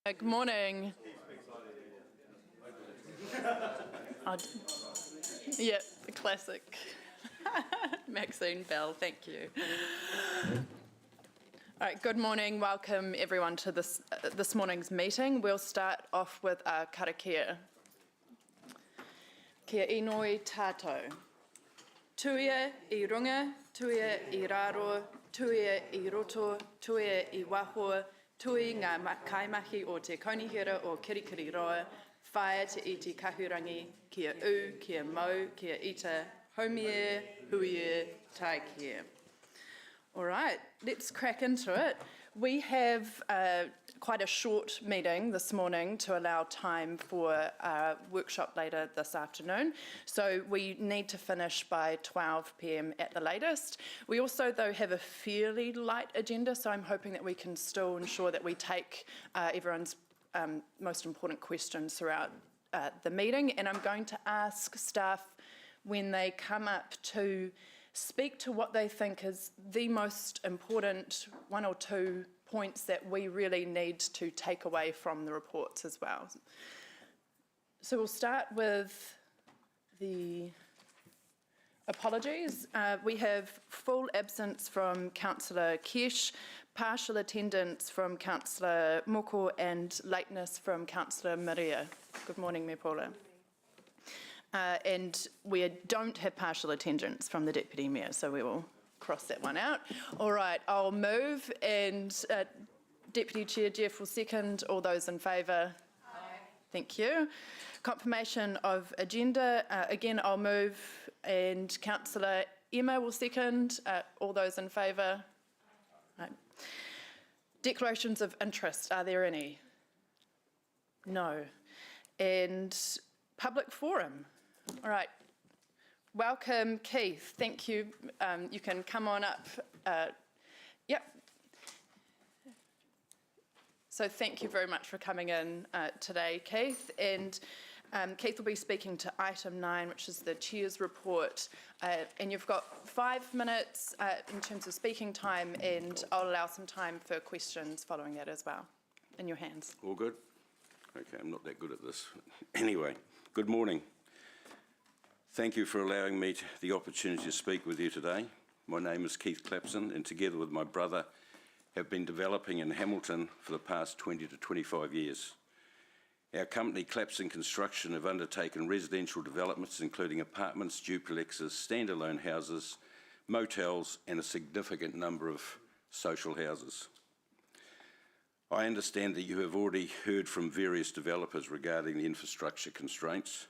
Good morning. Yeah, the classic. Maxine Bell, thank you. All right, good morning. Welcome everyone to this morning's meeting. We'll start off with our karakia. Kia inoi tātou. Tuia I runga, tuia I raro, tuia I roto, tuia I waho, tui ngā kaimahi o te kaunihira o Kirikiriroa, whaia te I te kahurangi, kia u, kia mau, kia ita, haumie, huie, taikia. All right, let's crack into it. We have quite a short meeting this morning to allow time for a workshop later this afternoon. So we need to finish by 12 p.m. at the latest. We also, though, have a fairly light agenda, so I'm hoping that we can still ensure that we take everyone's most important questions throughout the meeting. And I'm going to ask staff when they come up to speak to what they think is the most important one or two points that we really need to take away from the reports as well. So we'll start with the apologies. We have full absence from Councillor Kesh, partial attendance from Councillor Moko and lateness from Councillor Maria. Good morning, Me Paula. And we don't have partial attendance from the Deputy Mayor, so we will cross that one out. All right, I'll move, and Deputy Chair Jeff will second. All those in favour? Aye. Thank you. Confirmation of agenda. Again, I'll move, and Councillor Emma will second. All those in favour? Right. Declarations of interest, are there any? No. And public forum. All right. Welcome, Keith. Thank you. You can come on up. Yep. So thank you very much for coming in today, Keith. And Keith will be speaking to item 9, which is the Chair's report. And you've got 5 minutes in terms of speaking time, and I'll allow some time for questions following that as well. In your hands. All good? Okay, I'm not that good at this. Anyway, good morning. Thank you for allowing me the opportunity to speak with you today. My name is Keith Clapson, and together with my brother have been developing in Hamilton for the past 20 to 25 years. Our company, Clapson Construction, have undertaken residential developments including apartments, duplexes, standalone houses, motels and a significant number of social houses. I understand that you have already heard from various developers regarding the infrastructure constraints.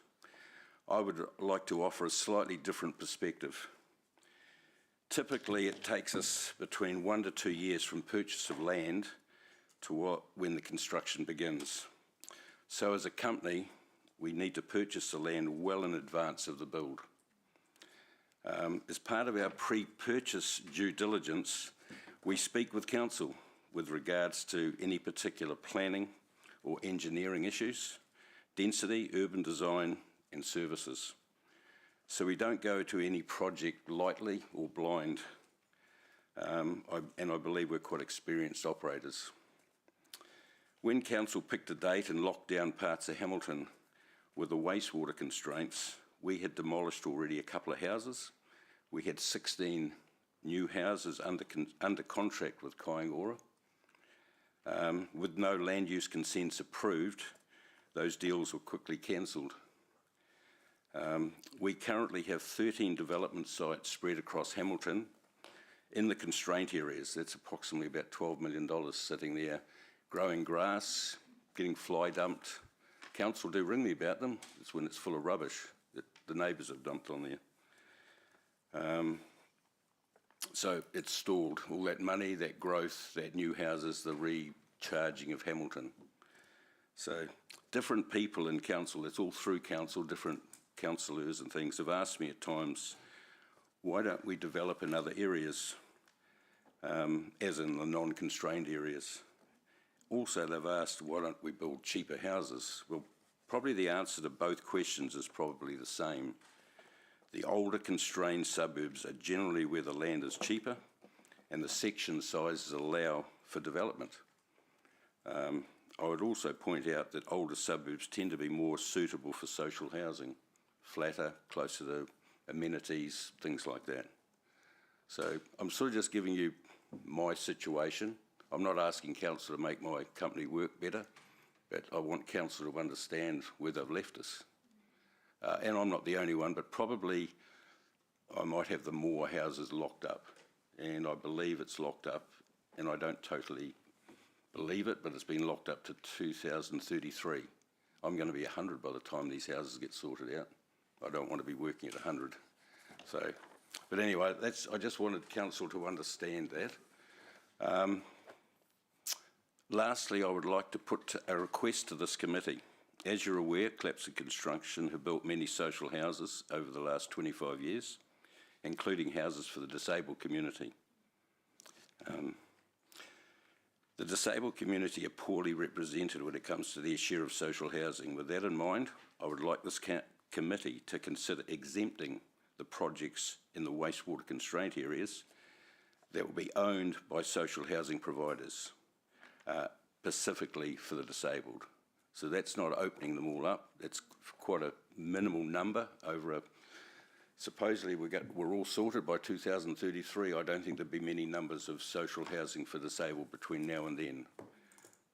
I would like to offer a slightly different perspective. Typically, it takes us between 1 to 2 years from purchase of land to when the construction begins. So as a company, we need to purchase the land well in advance of the build. As part of our pre-purchase due diligence, we speak with council with regards to any particular planning or engineering issues, density, urban design, and services. So we don't go to any project lightly or blind, and I believe we're quite experienced operators. When council picked a date and locked down parts of Hamilton with the wastewater constraints, we had demolished already a couple of houses. We had 16 new houses under contract with Kaingora. With no land use consents approved, those deals were quickly cancelled. We currently have 13 development sites spread across Hamilton in the constraint areas. That's approximately about $12 million sitting there, growing grass, getting fly dumped. Council do ring me about them. It's when it's full of rubbish that the neighbours have dumped on there. So it's stalled. All that money, that growth, that new houses, the recharging of Hamilton. So different people in council, it's all through council, different councillors and things have asked me at times, why don't we develop in other areas, as in the non-constrained areas? Also, they've asked, why don't we build cheaper houses? Well, probably the answer to both questions is probably the same. The older constrained suburbs are generally where the land is cheaper and the section sizes allow for development. I would also point out that older suburbs tend to be more suitable for social housing, flatter, closer to amenities, things like that. So I'm sort of just giving you my situation. I'm not asking council to make my company work better, but I want council to understand where they've left us. And I'm not the only one, but probably I might have the Moore houses locked up, and I believe it's locked up, and I don't totally believe it, but it's been locked up to 2033. I'm going to be 100 by the time these houses get sorted out. I don't want to be working at 100. So, but anyway, I just wanted council to understand that. Lastly, I would like to put a request to this committee. As you're aware, Clapson Construction have built many social houses over the last 25 years, including houses for the disabled community. The disabled community are poorly represented when it comes to their share of social housing. With that in mind, I would like this committee to consider exempting the projects in the wastewater constraint areas that will be owned by social housing providers, specifically for the disabled. So that's not opening them all up. It's quite a minimal number over a, supposedly we're all sorted by 2033. I don't think there'd be many numbers of social housing for disabled between now and then.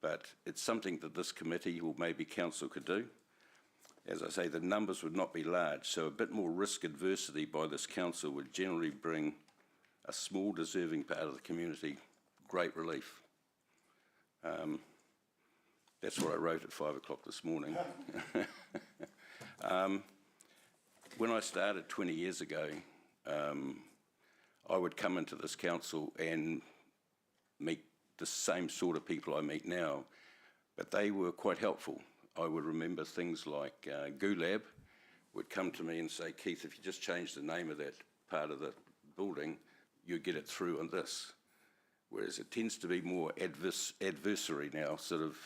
But it's something that this committee or maybe council could do. As I say, the numbers would not be large, so a bit more risk adversity by this council would generally bring a small deserving part of the community great relief. That's what I wrote at 5 o'clock this morning. When I started 20 years ago, I would come into this council and meet the same sort of people I meet now, but they were quite helpful. I would remember things like GULAB would come to me and say, Keith, if you just change the name of that part of the building, you get it through on this. Whereas it tends to be more adversary now, sort of,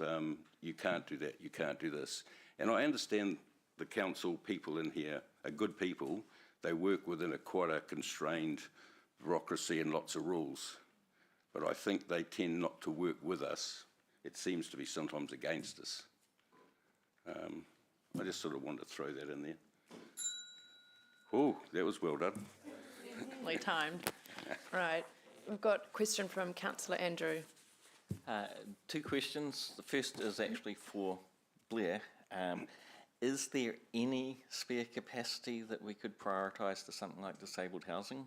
you can't do that, you can't do this. And I understand the council people in here are good people. They work within quite a constrained bureaucracy and lots of rules. But I think they tend not to work with us. It seems to be sometimes against us. I just sort of wanted to throw that in there. Oh, that was well done. Perfectly timed. Right. We've got a question from Councillor Andrew. Two questions. The first is actually for Blair. Is there any spare capacity that we could prioritise to something like disabled housing?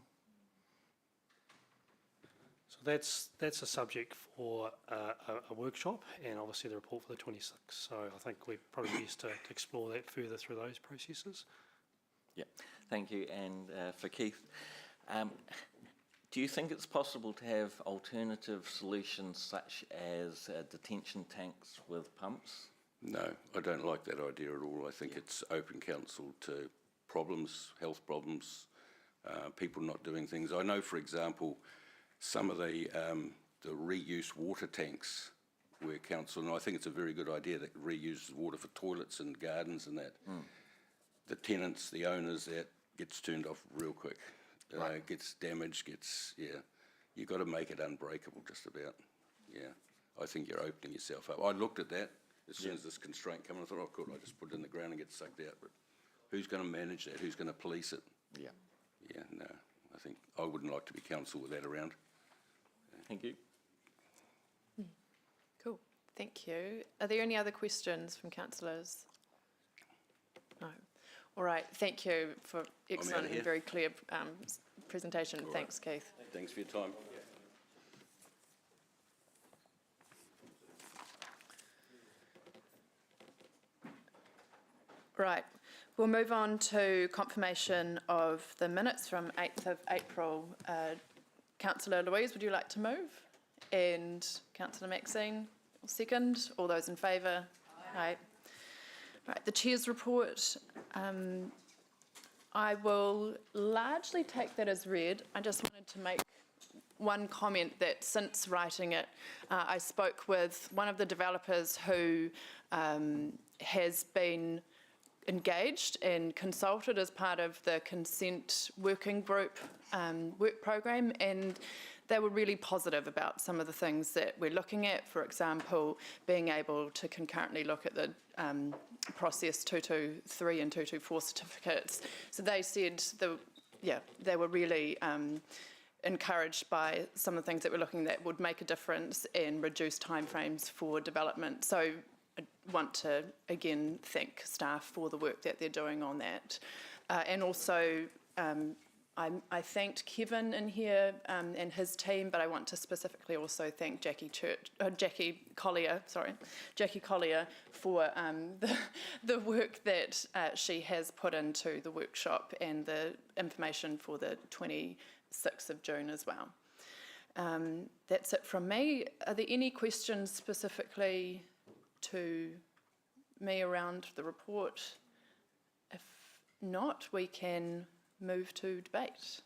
So that's a subject for a workshop and obviously the report for the 26th. So I think we're probably best to explore that further through those processes. Yeah, thank you. And for Keith, do you think it's possible to have alternative solutions such as detention tanks with pumps? No, I don't like that idea at all. I think it's open council to problems, health problems, people not doing things. I know, for example, some of the reuse water tanks where council, and I think it's a very good idea that reuses water for toilets and gardens and that. The tenants, the owners, that gets turned off real quick. Right. Gets damaged, yeah. You've got to make it unbreakable just about, yeah. I think you're opening yourself up. I looked at that as soon as this constraint came in. I thought, oh, cool, I just put it in the ground and get sucked out. But who's going to manage that? Who's going to police it? Yeah. Yeah, no, I think I wouldn't like to be council with that around. Thank you. Cool. Thank you. Are there any other questions from councillors? No. All right. Thank you for excellent and very clear presentation. All Thanks, right. Keith. Thanks for your time. Right. We'll move on to confirmation of the minutes from 8th of April. Councillor Louise, would you like to move? And Councillor Maxine, second. All those in favour? Aye. Right, the Chair's report. I will largely take that as read. I just wanted to make one comment that since writing it, I spoke with one of the developers who has been engaged and consulted as part of the consent working group work program, and they were really positive about some of the things that we're looking at. For example, being able to concurrently look at the process 223 and 224 certificates. So they said, they were really encouraged by some of the things that we're looking at would make a difference and reduce timeframes for development. So I want to, again, thank staff for the work that they're doing on that. And also, I thanked Kevin in here and his team, but I want to specifically also thank Jackie Collier for the work that she has put into the workshop and the information for the 26th of June as well. That's it from me. Are there any questions specifically to me around the report? If not, we can move to debate.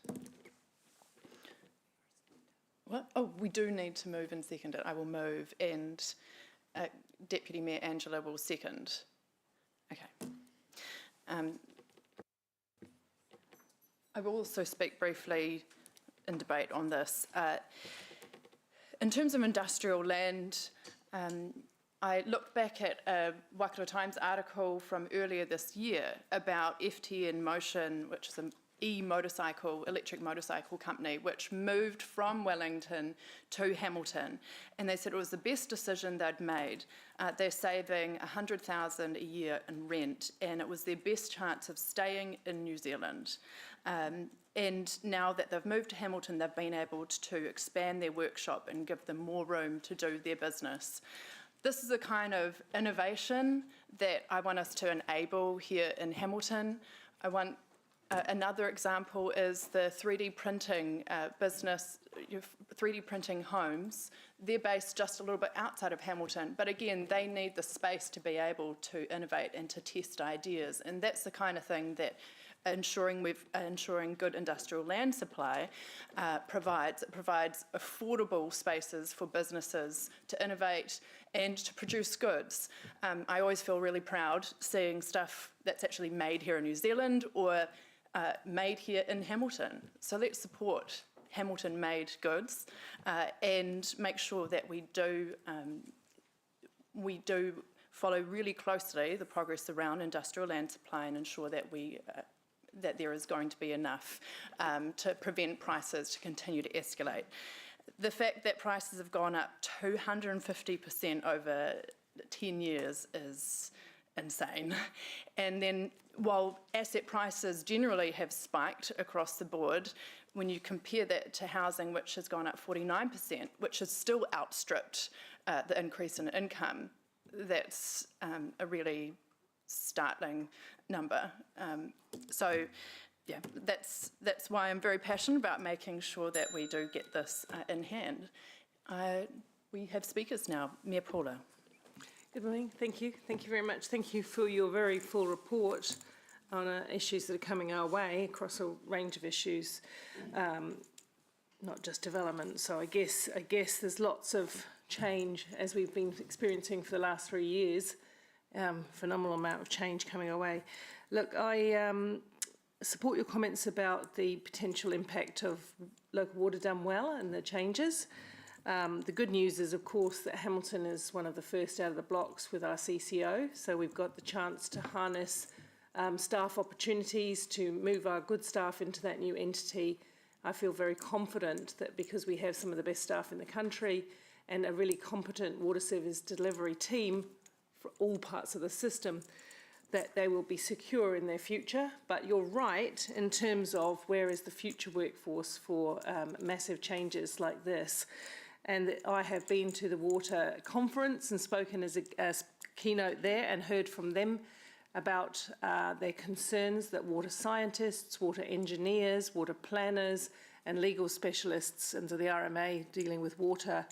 What? Oh, we do need to move and second it. I will move and Deputy Mayor Angela will second. Okay. I will also speak briefly in debate on this. In terms of industrial land, I looked back at a Waikato Times article from earlier this year about FTN Motion, which is an electric motorcycle company, which moved from Wellington to Hamilton. And they said it was the best decision they'd made. They're saving $100,000 a year in rent, and it was their best chance of staying in New Zealand. And now that they've moved to Hamilton, they've been able to expand their workshop and give them more room to do their business. This is the kind of innovation that I want us to enable here in Hamilton. I want another example is the 3D printing business, 3D printing homes. They're based just a little bit outside of Hamilton, but again, they need the space to be able to innovate and to test ideas, and that's the kind of thing that ensuring good industrial land supply provides. It provides affordable spaces for businesses to innovate and to produce goods. I always feel really proud seeing stuff that's actually made here in New Zealand or made here in Hamilton. So let's support Hamilton-made goods and make sure that we do follow really closely the progress around industrial land supply and ensure that that there is going to be enough to prevent prices to continue to escalate. The fact that prices have gone up 250% over 10 years is insane. And then while asset prices generally have spiked across the board, when you compare that to housing, which has gone up 49%, which has still outstripped the increase in income, that's a really startling number. So, yeah, that's why I'm very passionate about making sure that we do get this in hand. We have speakers now. Mayor Paula. Good morning. Thank you. Thank you very much. Thank you for your very full report on issues that are coming our way across a range of issues, not just development. So I guess there's lots of change as we've been experiencing for the last 3 years. Phenomenal amount of change coming our way. Look, I support your comments about the potential impact of local water done well and the changes. The good news is, of course, that Hamilton is one of the first out of the blocks with our CCO, so we've got the chance to harness staff opportunities to move our good staff into that new entity. I feel very confident that because we have some of the best staff in the country and a really competent water service delivery team for all parts of the system, that they will be secure in their future. But you're right in terms of where is the future workforce for massive changes like this. And I have been to the water conference and spoken as a keynote there and heard from them about their concerns that water scientists, water engineers, water planners and legal specialists into the RMA dealing with water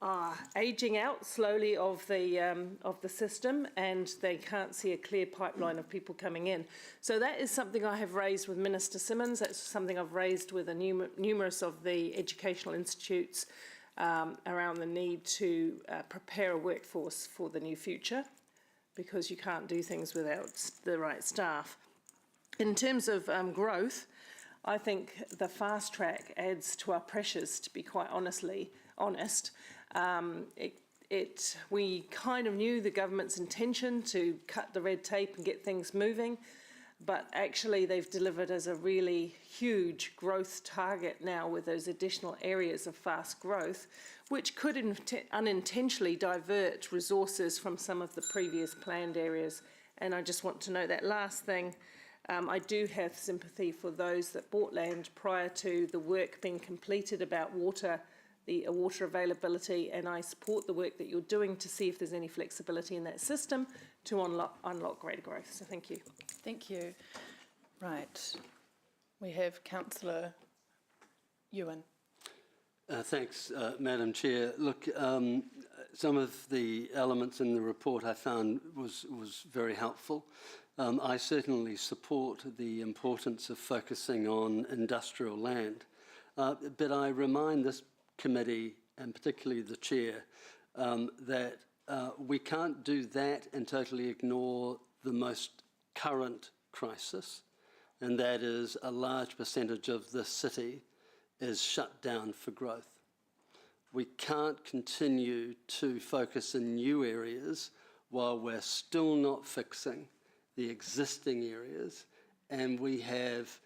are ageing out slowly of the system, and they can't see a clear pipeline of people coming in. So that is something I have raised with Minister Simmons. That's something I've raised with numerous of the educational institutes around the need to prepare a workforce for the new future, because you can't do things without the right staff. In terms of growth, I think the fast track adds to our pressures, to be quite honest. We kind of knew the government's intention to cut the red tape and get things moving, but actually they've delivered as a really huge growth target now with those additional areas of fast growth, which could unintentionally divert resources from some of the previous planned areas. And I just want to note that last thing. I do have sympathy for those that bought land prior to the work being completed about water, the water availability, and I support the work that you're doing to see if there's any flexibility in that system to unlock greater growth. So thank you. Thank you. Right. We have Councillor Ewan. Thanks, Madam Chair. Look, some of the elements in the report I found was very helpful. I certainly support the importance of focusing on industrial land, but I remind this committee, and particularly the chair, that we can't do that and totally ignore the most current crisis, and that is a large percentage of the city is shut down for growth. We can't continue to focus in new areas while we're still not fixing the existing areas, and we have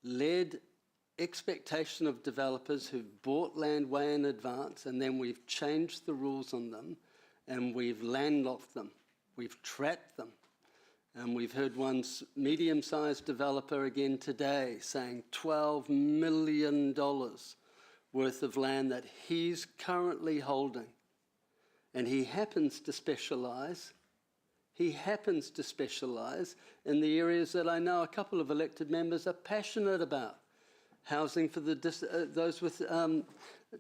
led expectation of developers who've bought land way in advance, and then we've changed the rules on them, and we've landlocked them, we've trapped them. And we've heard one medium-sized developer again today saying $12 million worth of land that he's currently holding. And he happens to specialise in the areas that I know a couple of elected members are passionate about. Housing for those with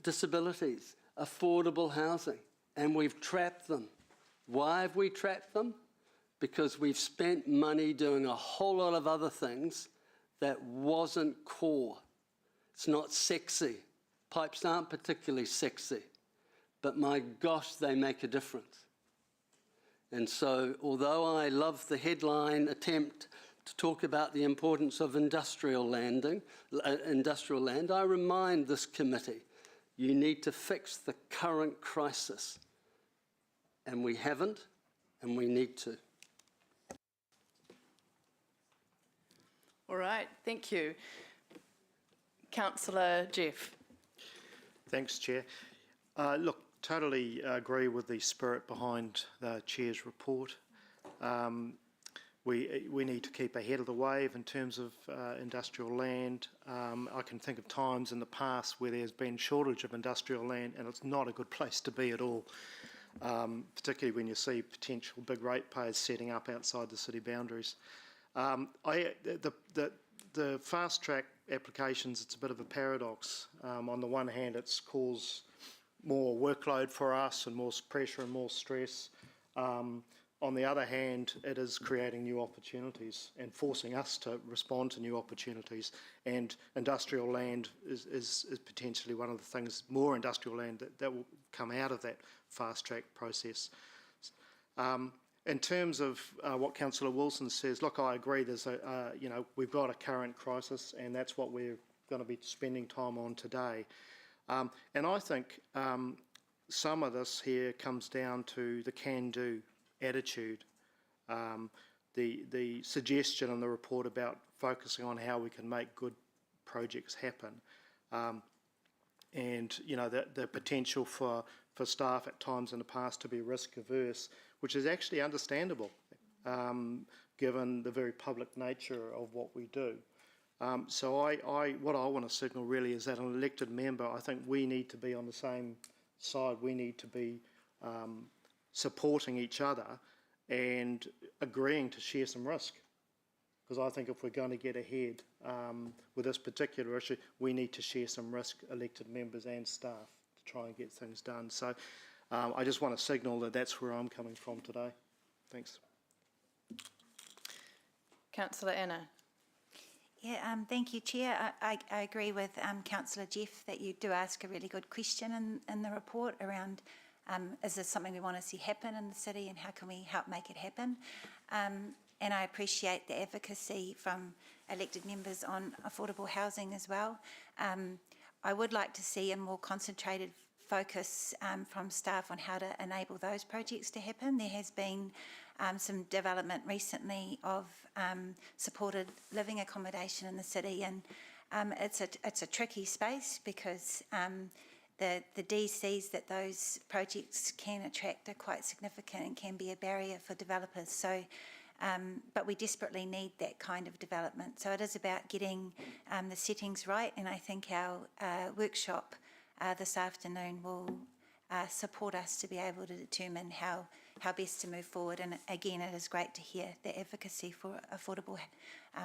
disabilities, affordable housing, and we've trapped them. Why have we trapped them? Because we've spent money doing a whole lot of other things that wasn't core. It's not sexy. Pipes aren't particularly sexy, but my gosh, they make a difference. And so, although I love the headline attempt to talk about the importance of industrial land, I remind this committee, you need to fix the current crisis. And we haven't, and we need to. All right, thank you. Councillor Jeff. Thanks, Chair. Look, totally agree with the spirit behind the Chair's report. We need to keep ahead of the wave in terms of industrial land. I can think of times in the past where there's been shortage of industrial land, and it's not a good place to be at all, particularly when you see potential big ratepayers setting up outside the city boundaries. The fast track applications, it's a bit of a paradox. On the one hand, it's caused more workload for us and more pressure and more stress. On the other hand, it is creating new opportunities and forcing us to respond to new opportunities. And industrial land is potentially one of the things, more industrial land that will come out of that fast track process. In terms of what Councillor Wilson says, look, I agree. There's we've got a current crisis, and that's what we're going to be spending time on today. And I think some of this here comes down to the can-do attitude. The suggestion in the report about focusing on how we can make good projects happen, and the potential for staff at times in the past to be risk averse, which is actually understandable given the very public nature of what we do. So what I want to signal really is that an elected member, I think we need to be on the same side. We need to be supporting each other and agreeing to share some risk. Because I think if we're going to get ahead with this particular issue, we need to share some risk, elected members and staff, to try and get things done. So I just want to signal that that's where I'm coming from today. Thanks. Councillor Anna. Yeah, thank you, Chair. I agree with Councillor Jeff that you do ask a really good question in the report around is this something we want to see happen in the city and how can we help make it happen? and I appreciate the advocacy from elected members on affordable housing as well. I would like to see a more concentrated focus from staff on how to enable those projects to happen. There has been some development recently of supported living accommodation in the city, and it's a tricky space because the DCs that those projects can attract are quite significant and can be a barrier for developers. So, but we desperately need that kind of development. So it is about getting the settings right, and I think our workshop this afternoon will support us to be able to determine how best to move forward. And again, it is great to hear the advocacy for affordable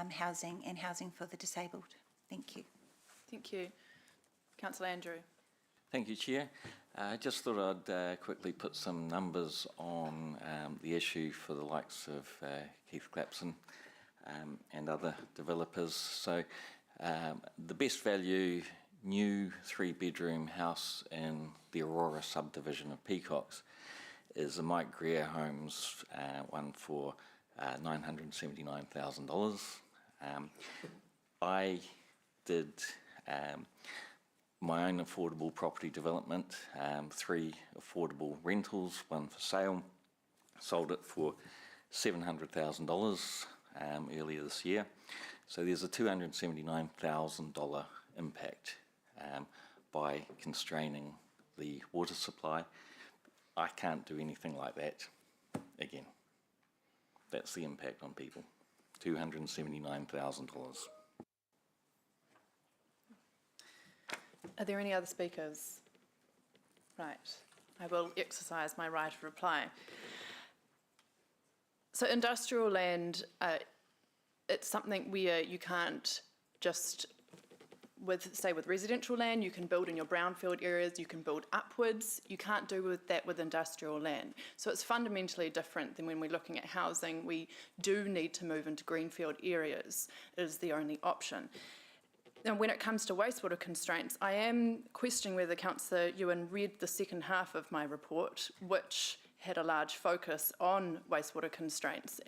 housing and housing for the disabled. Thank you. Thank you. Councillor Andrew. Thank you, Chair. I just thought I'd quickly put some numbers on the issue for the likes of Keith Clapson and other developers. So the best value new 3-bedroom house in the Aurora subdivision of Peacocks is the Mike Greer Homes one for $979,000. I did my own affordable property development, 3 affordable rentals, 1 for sale, sold it for $700,000 earlier this year. So there's a $279,000 impact by constraining the water supply. I can't do anything like that again. That's the impact on people, $279,000. Are there any other speakers? Right, I will exercise my right of reply. So industrial land, it's something where you can't just, say with residential land, you can build in your brownfield areas, you can build upwards, you can't do that with industrial land. So it's fundamentally different than when we're looking at housing. We do need to move into greenfield areas. It is the only option. Now, when it comes to wastewater constraints, I am questioning whether Councillor Ewan read the second half of my report, which had a large focus on wastewater constraints.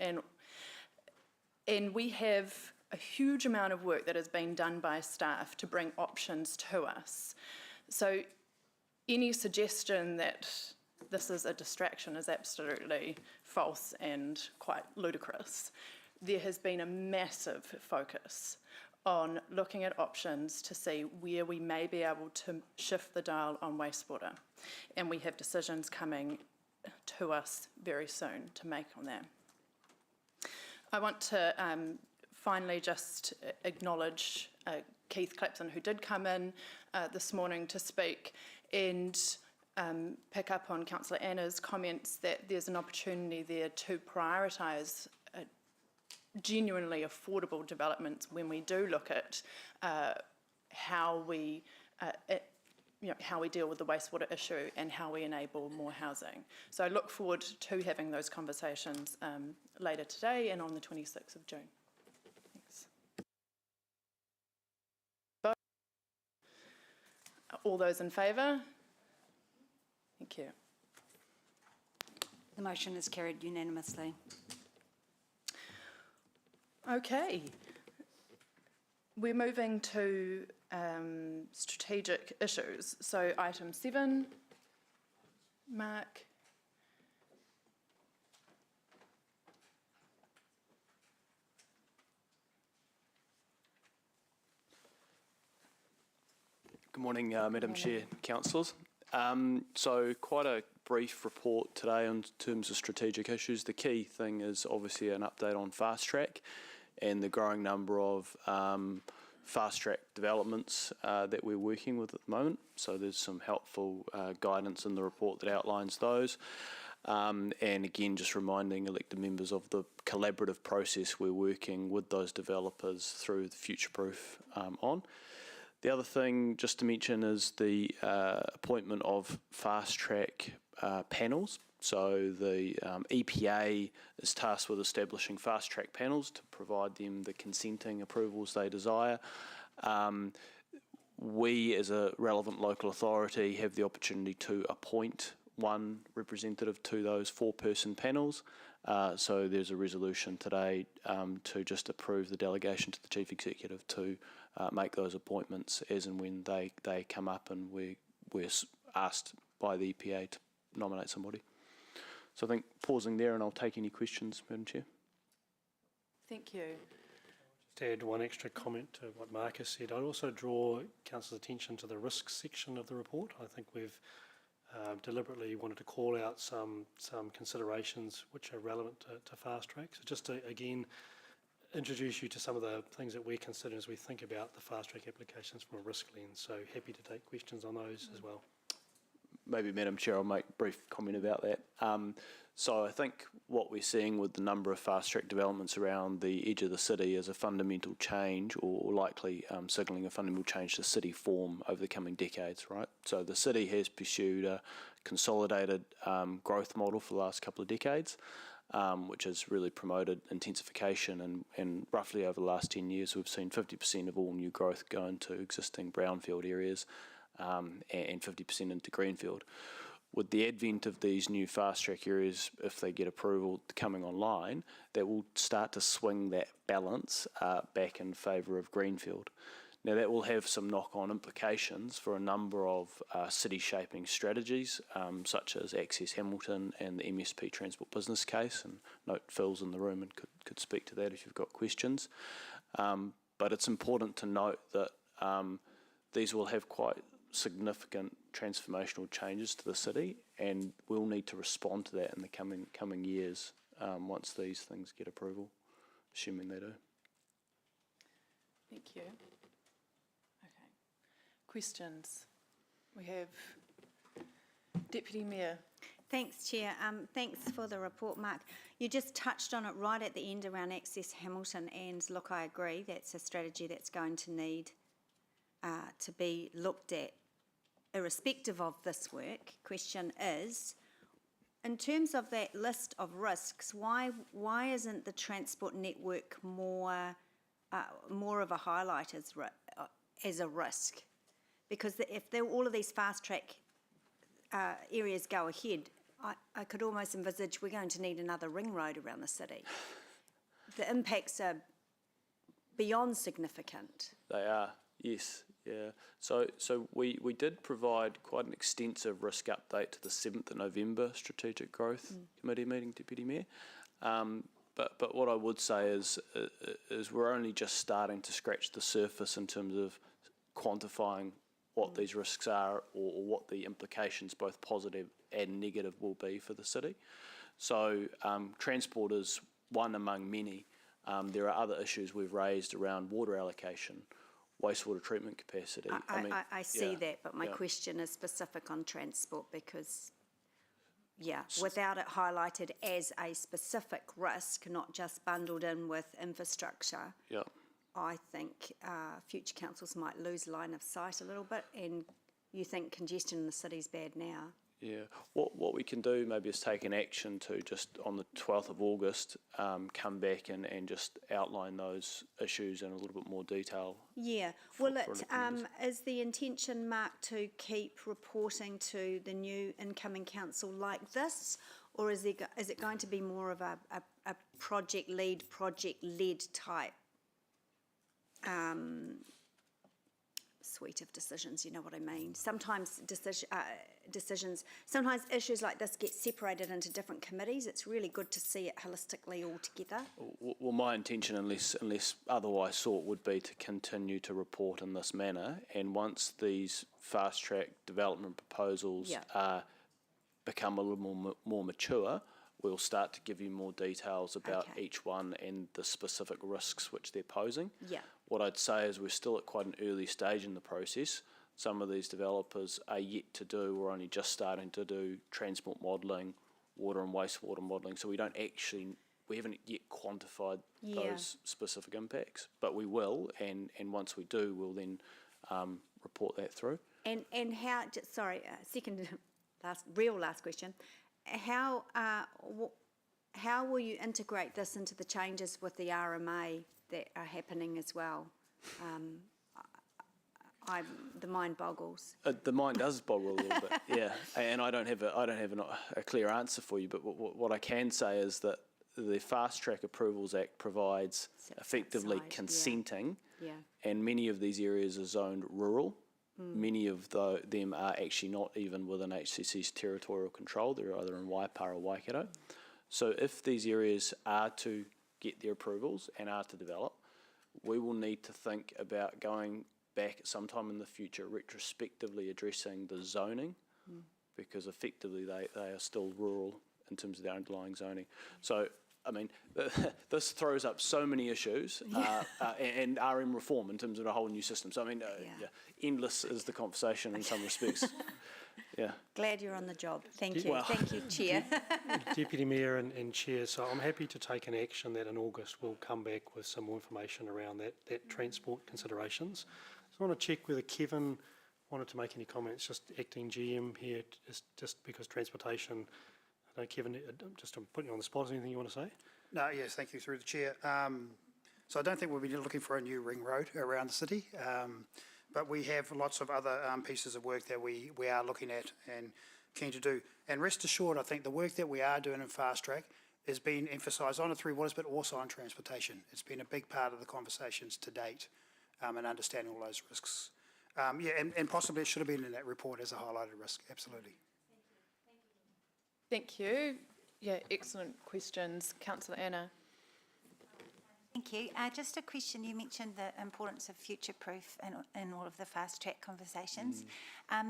And we have a huge amount of work that has been done by staff to bring options to us. So any suggestion that this is a distraction is absolutely false and quite ludicrous. There has been a massive focus on looking at options to see where we may be able to shift the dial on wastewater. And we have decisions coming to us very soon to make on that. I want to finally just acknowledge Keith Clapson, who did come in this morning to speak, and pick up on Councillor Anna's comments that there's an opportunity there to prioritise genuinely affordable developments when we do look at how we deal with the wastewater issue and how we enable more housing. So I look forward to having those conversations later today and on the 26th of June. Thanks. All those in favour? Thank you. The motion is carried unanimously. Okay. We're moving to strategic issues. So item 7, Mark. Good morning, Madam Chair, councillors. So quite a brief report today in terms of strategic issues. The key thing is obviously an update on Fast Track and the growing number of Fast Track developments that we're working with at the moment. So there's some helpful guidance in the report that outlines those. And again, just reminding elected members of the collaborative process we're working with those developers through the Future-Proof on. The other thing just to mention is the appointment of Fast Track panels. So the EPA is tasked with establishing Fast Track panels to provide them the consenting approvals they desire. We, as a relevant local authority, have the opportunity to appoint one representative to those 4-person panels. So there's a resolution today to just approve the delegation to the Chief Executive to make those appointments as and when they come up, and we're asked by the EPA to nominate somebody. So I think pausing there, and I'll take any questions, Madam Chair. Thank you. To add one extra comment to what Marcus said, I'd also draw Council's attention to the risks section of the report. I think we've deliberately wanted to call out some considerations which are relevant to fast track. So just to, again, introduce you to some of the things that we're considering as we think about the fast track applications from a risk lens. So happy to take questions on those as well. Maybe, Madam Chair, I'll make a brief comment about that. So I think what we're seeing with the number of fast-track developments around the edge of the city is a fundamental change, or likely signalling a fundamental change to city form over the coming decades, right? So the city has pursued a consolidated growth model for the last couple of decades, which has really promoted intensification, and roughly over the last 10 years we've seen 50% of all new growth go into existing brownfield areas, and 50% into greenfield. With the advent of these new fast-track areas, if they get approval coming online, that will start to swing that balance back in favour of greenfield. Now that will have some knock-on implications for a number of city-shaping strategies, such as Access Hamilton and the MSP Transport Business Case, and note Phil's in the room and could speak to that if you've got questions. But it's important to note that these will have quite significant transformational changes to the city, and we'll need to respond to that in the coming years once these things get approval, assuming they do. Thank you. Okay. Questions? We have Deputy Mayor. Thanks, Chair. Thanks for the report, Mark. You just touched on it right at the end around Access Hamilton, and look, I agree, that's a strategy that's going to need to be looked at irrespective of this work. Question is, in terms of that list of risks, why isn't the transport network more of a highlight as a risk? Because if all of these fast track areas go ahead, I could almost envisage we're going to need another ring road around the city. The impacts are beyond significant. They are, yes. Yeah, so we did provide quite an extensive risk update to the 7th of November Strategic Growth Committee meeting, Deputy Mayor. But what I would say is we're only just starting to scratch the surface in terms of quantifying what these risks are, or what the implications, both positive and negative, will be for the city. So transport is one among many. There are other issues we've raised around water allocation, wastewater treatment capacity. I see that, but my question is specific on transport because, without it highlighted as a specific risk, not just bundled in with infrastructure, I think future councils might lose line of sight a little bit, and you think congestion in the city's bad now. Yeah, what we can do maybe is take an action to just on the 12th of August come back and just outline those issues in a little bit more detail. Yeah, is the intention, Mark, to keep reporting to the new incoming council like this, or is it going to be more of a project-led type suite of decisions, you know what I mean? Sometimes sometimes issues like this get separated into different committees. It's really good to see it holistically all together. Well, my intention, unless otherwise sought, would be to continue to report in this manner, and once these fast-track development proposals become a little more mature, we'll start to give you more details about each one and the specific risks which they're posing. Yeah. What I'd say is we're still at quite an early stage in the process. Some of these developers are yet to do, we're only just starting to do transport modelling, water and wastewater modelling, so we haven't yet quantified those specific impacts, but we will, and once we do, we'll then report that through. And how, last question, how will you integrate this into the changes with the RMA that are happening as well? The mind boggles. The mind does boggle a little bit, yeah. And I don't have a clear answer for you, but what I can say is that the Fast Track Approvals Act provides Sits effectively outside, yeah. consenting, Yeah. and many of these areas are zoned rural. Many of them are actually not even within HCC's territorial control. They're either in Waipa or Waikato. So if these areas are to get their approvals and are to develop, we will need to think about going back sometime in the future, retrospectively addressing the zoning, because effectively they are still rural in terms of their underlying zoning. So, I mean, this throws up so many issues, and RM reform in terms of a whole new system. So, I mean, endless is the conversation in some respects. Yeah. Glad you're on the job. Thank you. Well- Thank you, Chair. Deputy Mayor and Chair, so I'm happy to take an action that in August we'll come back with some more information around that transport considerations. So I want to check whether Kevin wanted to make any comments, just acting GM here, just because transportation. I know, Kevin, just to put you on the spot, is there anything you want to say? No, yes, thank you, through the chair. So I don't think we'll be looking for a new ring road around the city, but we have lots of other pieces of work that we are looking at and keen to do. And rest assured, I think the work that we are doing in Fast Track is being emphasised on the Three Waters, but also on transportation. It's been a big part of the conversations to date, and understanding all those risks. And possibly it should have been in that report as a highlighted risk, absolutely. Thank you. Yeah, excellent questions. Councillor Anna. Thank you. Just a question, you mentioned the importance of future-proof in all of the fast-track conversations.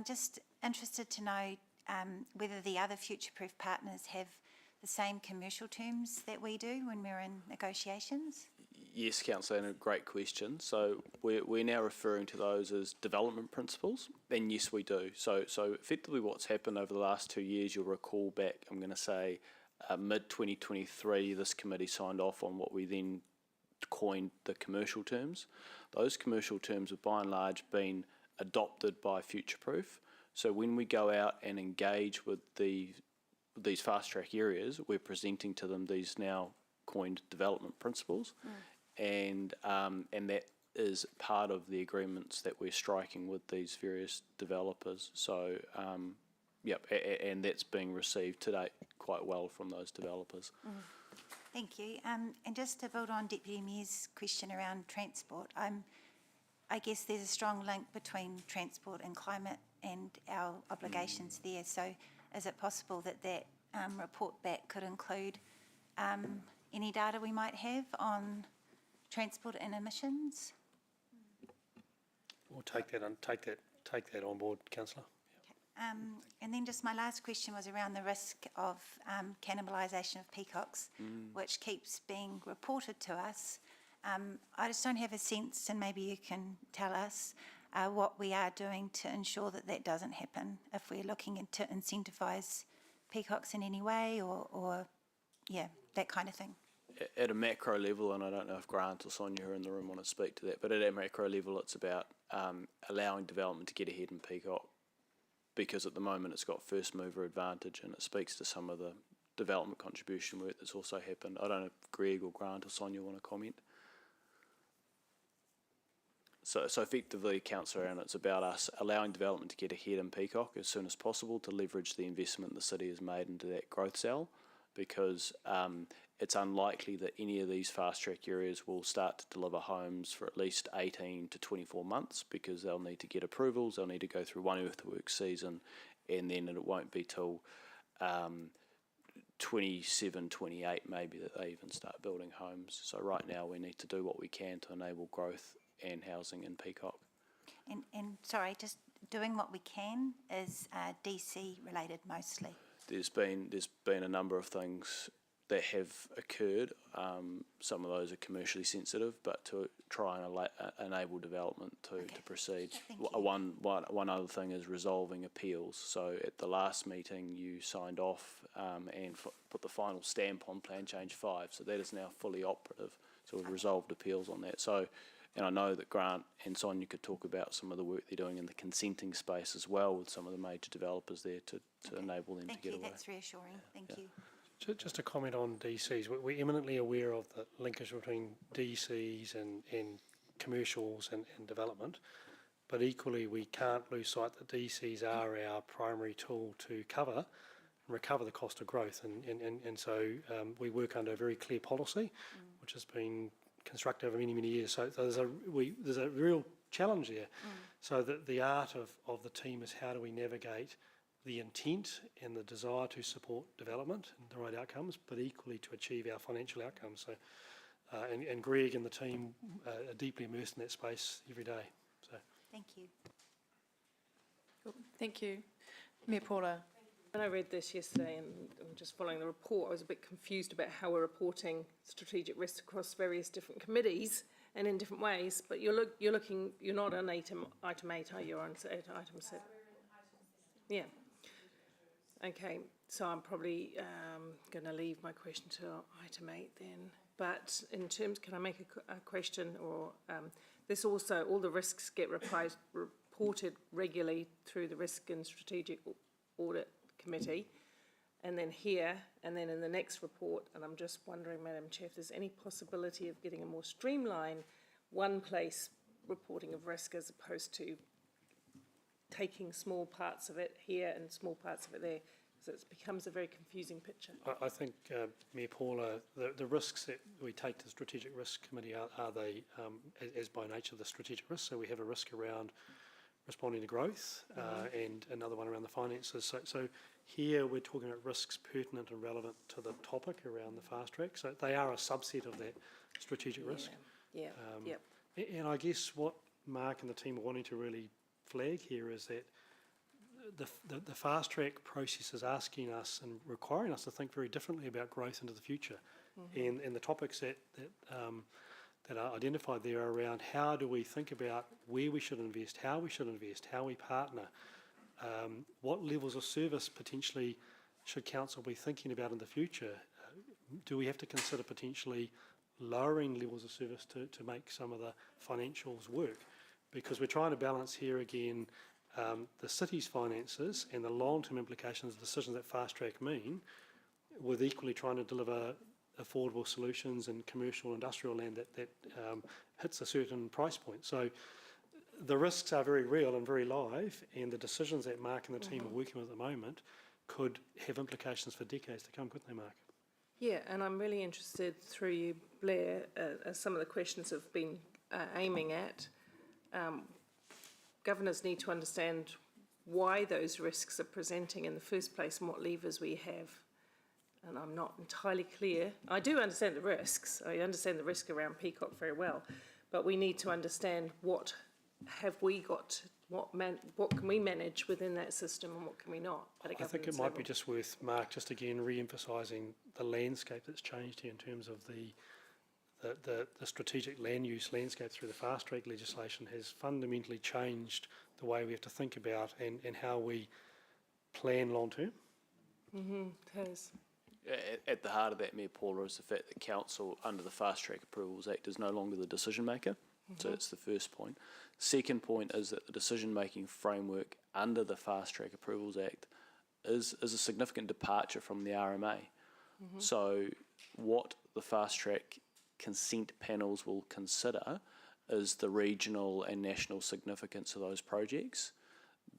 Just interested to know whether the other future-proof partners have the same commercial terms that we do when we're in negotiations? Yes, Councillor, and a great question. So we're now referring to those as development principles, and yes, we do. So effectively what's happened over the last 2 years, you'll recall back, I'm going to say, mid-2023, this committee signed off on what we then coined the commercial terms. Those commercial terms have by and large been adopted by Future-Proof. So when we go out and engage with these fast-track areas, we're presenting to them these now coined development principles. And that is part of the agreements that we're striking with these various developers. So, and that's being received to date quite well from those developers. Thank you. And just to build on Deputy Mayor's question around transport, I guess there's a strong link between transport and climate and our obligations there. So is it possible that report back could include any data we might have on transport and emissions? We'll take that on board, Councillor. And then just my last question was around the risk of cannibalisation of peacocks, which keeps being reported to us. I just don't have a sense, and maybe you can tell us, what we are doing to ensure that that doesn't happen, if we're looking to incentivise peacocks in any way or that kind of thing. At a macro level, and I don't know if Grant or Sonia who are in the room want to speak to that, but at a macro level it's about allowing development to get ahead in Peacock, because at the moment it's got first mover advantage, and it speaks to some of the development contribution work that's also happened. I don't know if Greg or Grant or Sonia want to comment. So effectively, Councillor Anna, it's about us allowing development to get ahead in Peacock as soon as possible to leverage the investment the city has made into that growth cell, because it's unlikely that any of these fast-track areas will start to deliver homes for at least 18 to 24 months, because they'll need to get approvals, they'll need to go through one earthwork season, and then it won't be till 27, 28 maybe that they even start building homes. So right now we need to do what we can to enable growth and housing in Peacock. And sorry, just doing what we can is DC related mostly. There's been a number of things that have occurred. Some of those are commercially sensitive, but to try and enable development to proceed. Thank you. One other thing is resolving appeals. So at the last meeting you signed off and put the final stamp on Plan Change 5. So that is now fully operative. So we've resolved appeals on that. So, and I know that Grant and Sonia could talk about some of the work they're doing in the consenting space as well with some of the major developers there to enable them to get away. Thank you, that's reassuring. Thank you. Just a comment on DCs. We're eminently aware of the linkage between DCs and commercials and development, but equally we can't lose sight that DCs are our primary tool to cover recover the cost of growth. And so we work under a very clear policy, which has been constructed over many, many years. So there's a real challenge there. So that the art of the team is how do we navigate the intent and the desire to support development and the right outcomes, but equally to achieve our financial outcomes. So, and Greg and the team are deeply immersed in that space every day. So. Thank you. Cool. Thank you. Mayor Paula. When I read this yesterday and I'm just following the report, I was a bit confused about how we're reporting strategic risks across various different committees and in different ways. But you're not on item 8, are you? You're on item 7. Yeah. Okay. So I'm probably going to leave my question to item 8 then. But in terms, can I make a question? Or this also, all the risks get reported regularly through the Risk and Strategic Audit Committee, and then here, and then in the next report. And I'm just wondering, Madam Chair, if there's any possibility of getting a more streamlined, one place reporting of risk as opposed to taking small parts of it here and small parts of it there, because it becomes a very confusing picture. I think, Mayor Paula, the risks that we take to the Strategic Risk Committee are they, as by nature, the strategic risks. So we have a risk around responding to growth and another one around the finances. So here we're talking about risks pertinent and relevant to the topic around the fast track. So they are a subset of that strategic risk. Yeah. Yep. And I guess what Mark and the team are wanting to really flag here is that the fast track process is asking us and requiring us to think very differently about growth into the future. And the topics that are identified there are around how do we think about where we should invest, how we partner, what levels of service potentially should council be thinking about in the future. Do we have to consider potentially lowering levels of service to make some of the financials work? Because we're trying to balance here again the city's finances and the long-term implications of decisions that fast track mean, with equally trying to deliver affordable solutions and commercial industrial land that hits a certain price point. So the risks are very real and very live, and the decisions that Mark and the team are working with at the moment could have implications for decades to come, couldn't they, Mark? Yeah, and I'm really interested through you, Blair, as some of the questions have been aiming at. Governors need to understand why those risks are presenting in the first place and what levers we have. And I'm not entirely clear. I do understand the risks. I understand the risk around Peacock very well. But we need to understand what have we got, what can we manage within that system and what can we not at a governance I think it might level. be just worth, Mark, just again re-emphasising the landscape that's changed here in terms of the strategic land use landscape through the fast track legislation has fundamentally changed the way we have to think about and how we plan long term. It has. At the heart of that, Mayor Paula, is the fact that council, under the Fast Track Approvals Act, is no longer the decision maker. So that's the first point. Second point is that the decision making framework under the Fast Track Approvals Act is a significant departure from the RMA. So what the fast track consent panels will consider is the regional and national significance of those projects.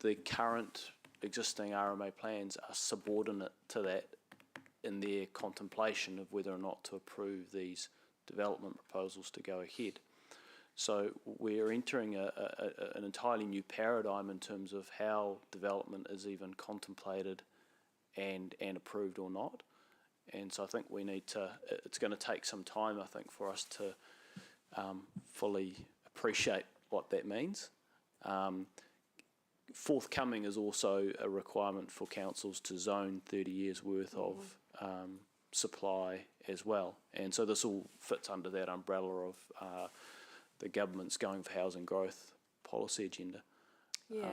The current existing RMA plans are subordinate to that in their contemplation of whether or not to approve these development proposals to go ahead. So we're entering an entirely new paradigm in terms of how development is even contemplated and approved or not. And so I think we need to, it's going to take some time, I think, for us to fully appreciate what that means. Forthcoming is also a requirement for councils to zone 30 years worth of supply as well. And so this all fits under that umbrella of the government's Going for Housing Growth policy agenda. Yeah.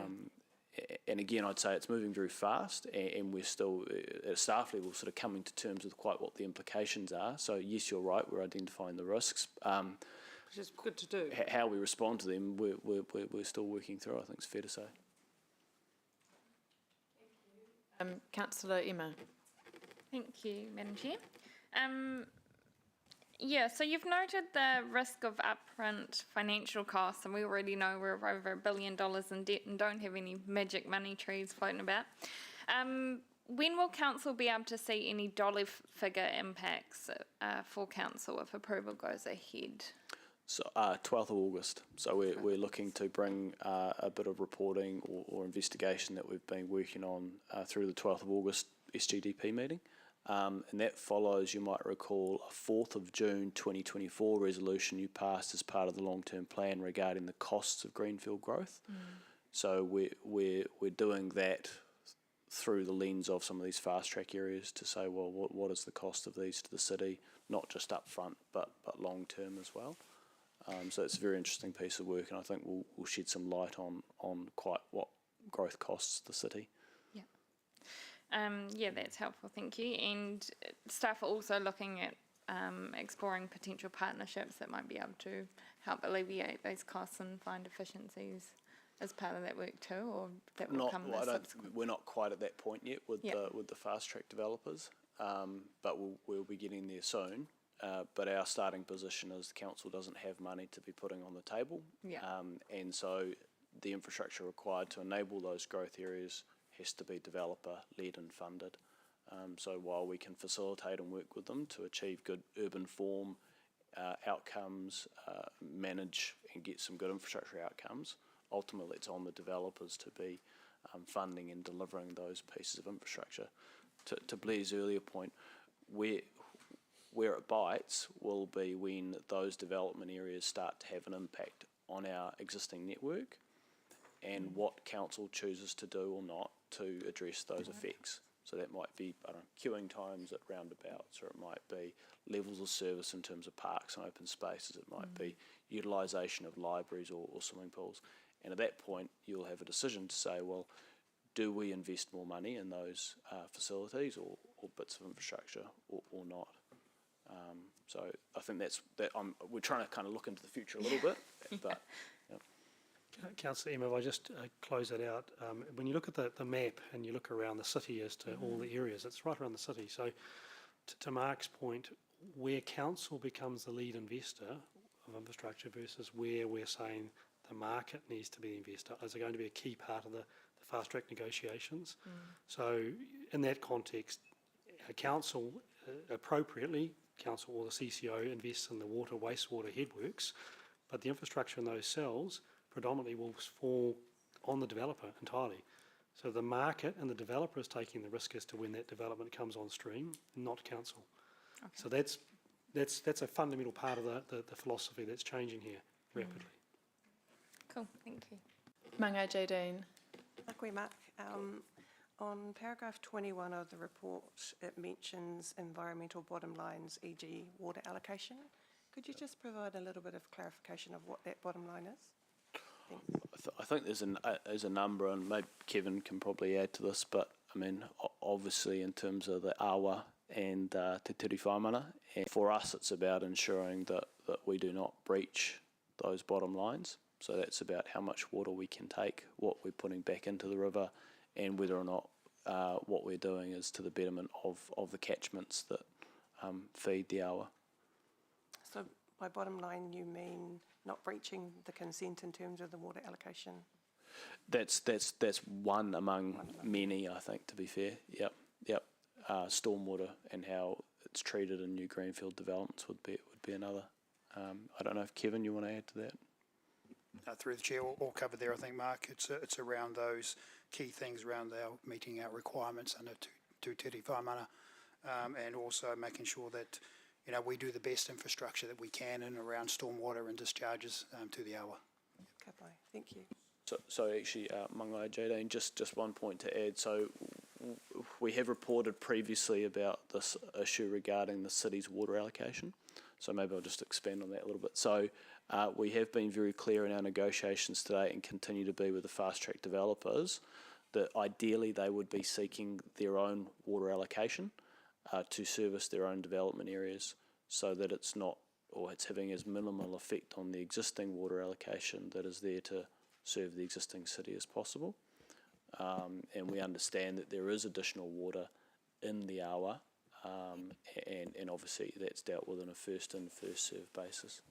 And again, I'd say it's moving very fast, and we're still, at staff level, sort of coming to terms with quite what the implications are. So yes, you're right, we're identifying the risks. Which is good to do. How we respond to them, we're still working through, I think it's fair to say. Councillor Emma. Thank you, Madam Chair. Yeah, so you've noted the risk of upfront financial costs, and we already know we're over $1 billion in debt and don't have any magic money trees floating about. When will council be able to see any dollar figure impacts for council if approval goes ahead? So 12th of August. So we're looking to bring a bit of reporting or investigation that we've been working on through the 12th of August SGDP meeting. And that follows, you might recall, a 4th of June 2024 resolution you passed as part of the long-term plan regarding the costs of greenfield growth. So we're doing that through the lens of some of these fast track areas to say, well, what is the cost of these to the city, not just up front, but long term as well. So it's a very interesting piece of work, and I think we'll shed some light on quite what growth costs the city. Yeah, that's helpful, thank you. And staff are also looking at exploring potential partnerships that might be able to help alleviate those costs and find efficiencies as part of that work too, or that will come as subsequent? We're not quite at that point yet with the fast track developers, but we'll be getting there soon. But our starting position is the council doesn't have money to be putting on the table, and so the infrastructure required to enable those growth areas has to be developer-led and funded. So while we can facilitate and work with them to achieve good urban form outcomes, manage and get some good infrastructure outcomes, ultimately it's on the developers to be funding and delivering those pieces of infrastructure. To Blair's earlier point, where it bites will be when those development areas start to have an impact on our existing network and what council chooses to do or not to address those effects. So that might be, queuing times at roundabouts, or it might be levels of service in terms of parks and open spaces. It might be utilisation of libraries or swimming pools. And at that point, you'll have a decision to say, well, do we invest more money in those facilities or bits of infrastructure or not? So I think we're trying to kind of look into the future a little bit, but. Councillor Emma, if I just close that out, when you look at the map and you look around the city as to all the areas, it's right around the city. So to Mark's point, where council becomes the lead investor of infrastructure versus where we're saying the market needs to be the investor is going to be a key part of the fast track negotiations. So in that context, council appropriately, council or the CCO invests in the water, wastewater headworks, but the infrastructure in those cells predominantly will fall on the developer entirely. So the market and the developer is taking the risk as to when that development comes on stream, not council. Okay. So that's a fundamental part of the philosophy that's changing here rapidly. Cool, thank you. Mangai Jadine. Koe Mark. On paragraph 21 of the report, it mentions environmental bottom lines, e.g. water allocation. Could you just provide a little bit of clarification of what that bottom line is? I think there's a number, and maybe Kevin can probably add to this, but I mean, obviously in terms of the awa and Te Tere Whaimana, and for us it's about ensuring that we do not breach those bottom lines. So that's about how much water we can take, what we're putting back into the river, and whether or not what we're doing is to the betterment of the catchments that feed the awa. So by bottom line, you mean not breaching the consent in terms of the water allocation? That's one among many, I think, to be fair. Yep. Stormwater and how it's treated in new greenfield developments would be another. I don't know if Kevin, you want to add to that? Through the chair, all covered there, I think, Mark. It's around those key things around meeting our requirements under Te Tere Whaimana, and also making sure that we do the best infrastructure that we can in around stormwater and discharges to the awa. Kapai, thank you. So actually, Mangai Jadine, just one point to add. So we have reported previously about this issue regarding the city's water allocation. So maybe I'll just expand on that a little bit. So we have been very clear in our negotiations today and continue to be with the fast track developers that ideally they would be seeking their own water allocation to service their own development areas, so that it's not, or it's having as minimal effect on the existing water allocation that is there to serve the existing city as possible. And we understand that there is additional water in the awa, and obviously that's dealt with on a first in, first served basis.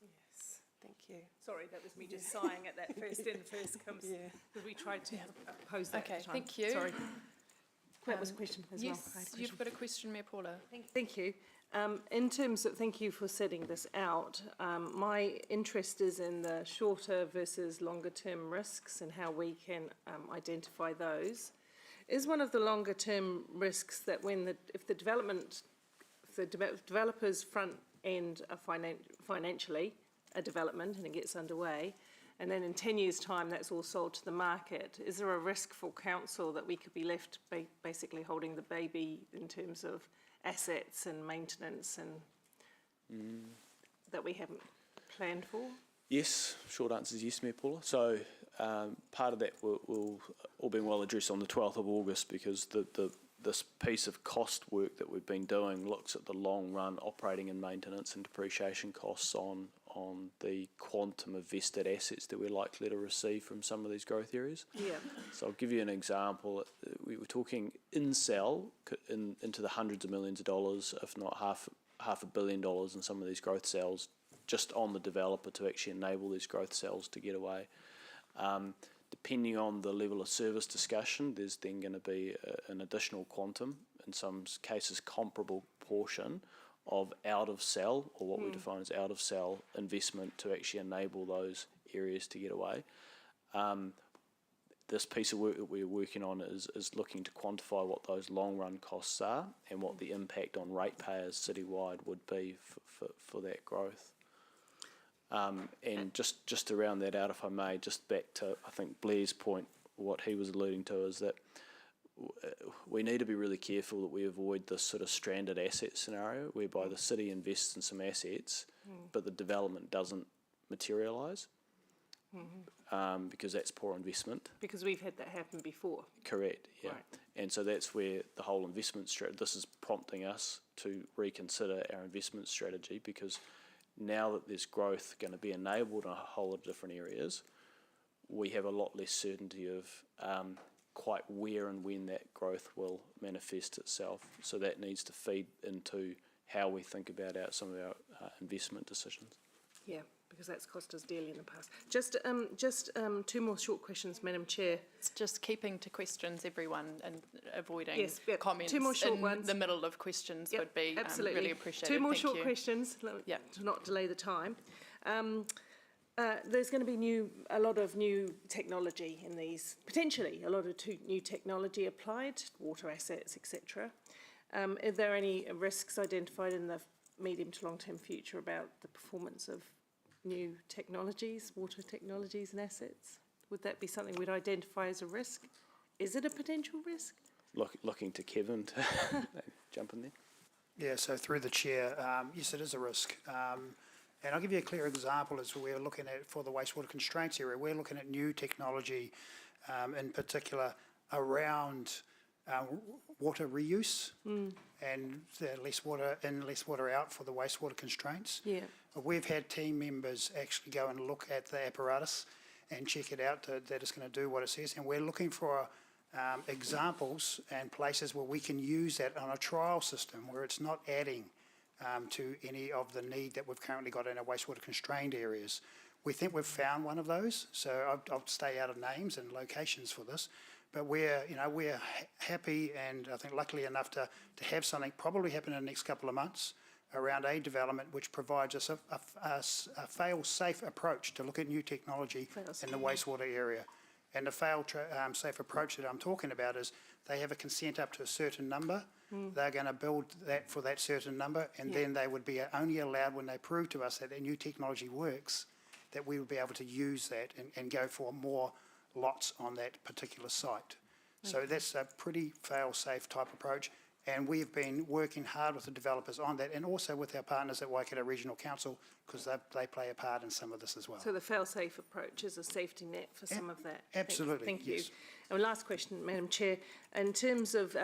Yes, thank you. Sorry, that was me just sighing at that first in, first comes. Yeah. We tried to oppose that. Okay, at the time. thank you. Sorry. That was a question as well. I had a Yes, question. you've got a question, Mayor Paula. Thank you. In terms of, thank you for setting this out. My interest is in the shorter versus longer term risks and how we can identify those. Is one of the longer term risks that if the developers front end financially a development and it gets underway, and then in 10 years' time that's all sold to the market, is there a risk for council that we could be left basically holding the baby in terms of assets and maintenance and that we haven't planned for? Yes, short answer is yes, Mayor Paula. So part of that will all being well addressed on the 12th of August, because this piece of cost work that we've been doing looks at the long run operating and maintenance and depreciation costs on the quantum of vested assets that we're likely to receive from some of these growth areas. Yeah. So I'll give you an example. We were talking into the hundreds of millions of dollars, if not half $1 billion in some of these growth cells, just on the developer to actually enable these growth cells to get away. Depending on the level of service discussion, there's then going to be an additional quantum, in some cases comparable portion, of out-of-cell, or what we define as out-of-cell investment to actually enable those areas to get away. This piece of work that we're working on is looking to quantify what those long-run costs are and what the impact on ratepayers citywide would be for that growth. And just to round that out, if I may, just back to, I think, Blair's point, what he was alluding to is that we need to be really careful that we avoid this sort of stranded asset scenario whereby the city invests in some assets but the development doesn't materialise, because that's poor investment. Because we've had that happen before. Correct, yeah. Right. And so that's where the whole investment strategy, this is prompting us to reconsider our investment strategy, because now that there's growth going to be enabled in a whole lot of different areas, we have a lot less certainty of quite where and when that growth will manifest itself. So that needs to feed into how we think about some of our investment decisions. Yeah, because that's cost us dearly in the past. Just two more short questions, Madam Chair. It's just keeping to questions, everyone, and avoiding comments two more short in ones. the middle of questions would be absolutely. really appreciated. Two more Thank short you. questions to not delay the time. There's going to be a lot of new technology in these, potentially a lot of new technology applied, water assets, etc. Are there any risks identified in the medium to long-term future about the performance of new technologies, water technologies and assets? Would that be something we'd identify as a risk? Is it a potential risk? Looking to Kevin to jump in there. Yeah, so through the chair, yes, it is a risk. And I'll give you a clear example as we're looking at for the wastewater constraints area. We're looking at new technology, in particular around water reuse and less water in, less water out for the wastewater constraints. Yeah. We've had team members actually go and look at the apparatus and check it out that it's going to do what it says. And we're looking for examples and places where we can use that on a trial system where it's not adding to any of the need that we've currently got in our wastewater constrained areas. We think we've found one of those, so I'll stay out of names and locations for this, but we're happy and I think luckily enough to have something probably happen in the next couple of months around a development which provides us a fail-safe approach to look at new technology in the wastewater area. And the fail-safe approach that I'm talking about is they have a consent up to a certain number. They're going to build that for that certain number, and then they would be only allowed when they prove to us that their new technology works, that we would be able to use that and go for more lots on that particular site. So that's a pretty fail-safe type approach, and we've been working hard with the developers on that, and also with our partners at Waikato Regional Council, because they play a part in some of this as well. So the fail-safe approach is a safety net for some of that. Absolutely. Thank you. Yes. And last question, Madam Chair. In terms of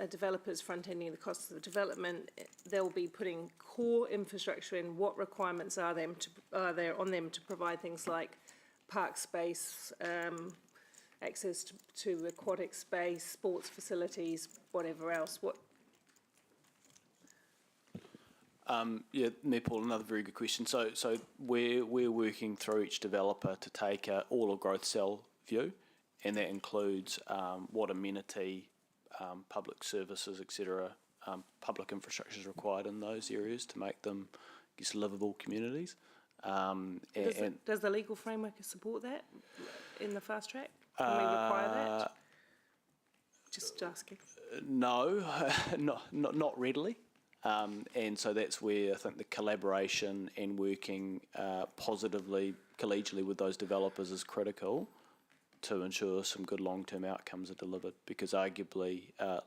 developers front-ending the costs of the development, they'll be putting core infrastructure in. What requirements are there on them to provide things like park space, access to aquatic space, sports facilities, whatever else? Yeah, Paul, another very good question. So we're working through each developer to take all of growth cell view, and that includes what amenity public services, etc., public infrastructure is required in those areas to make them, I guess, livable communities. Does the legal framework support that in the fast track? Can we require that? Just asking. No, not readily. And so that's where I think the collaboration and working positively, collegially with those developers is critical to ensure some good long-term outcomes are delivered, because arguably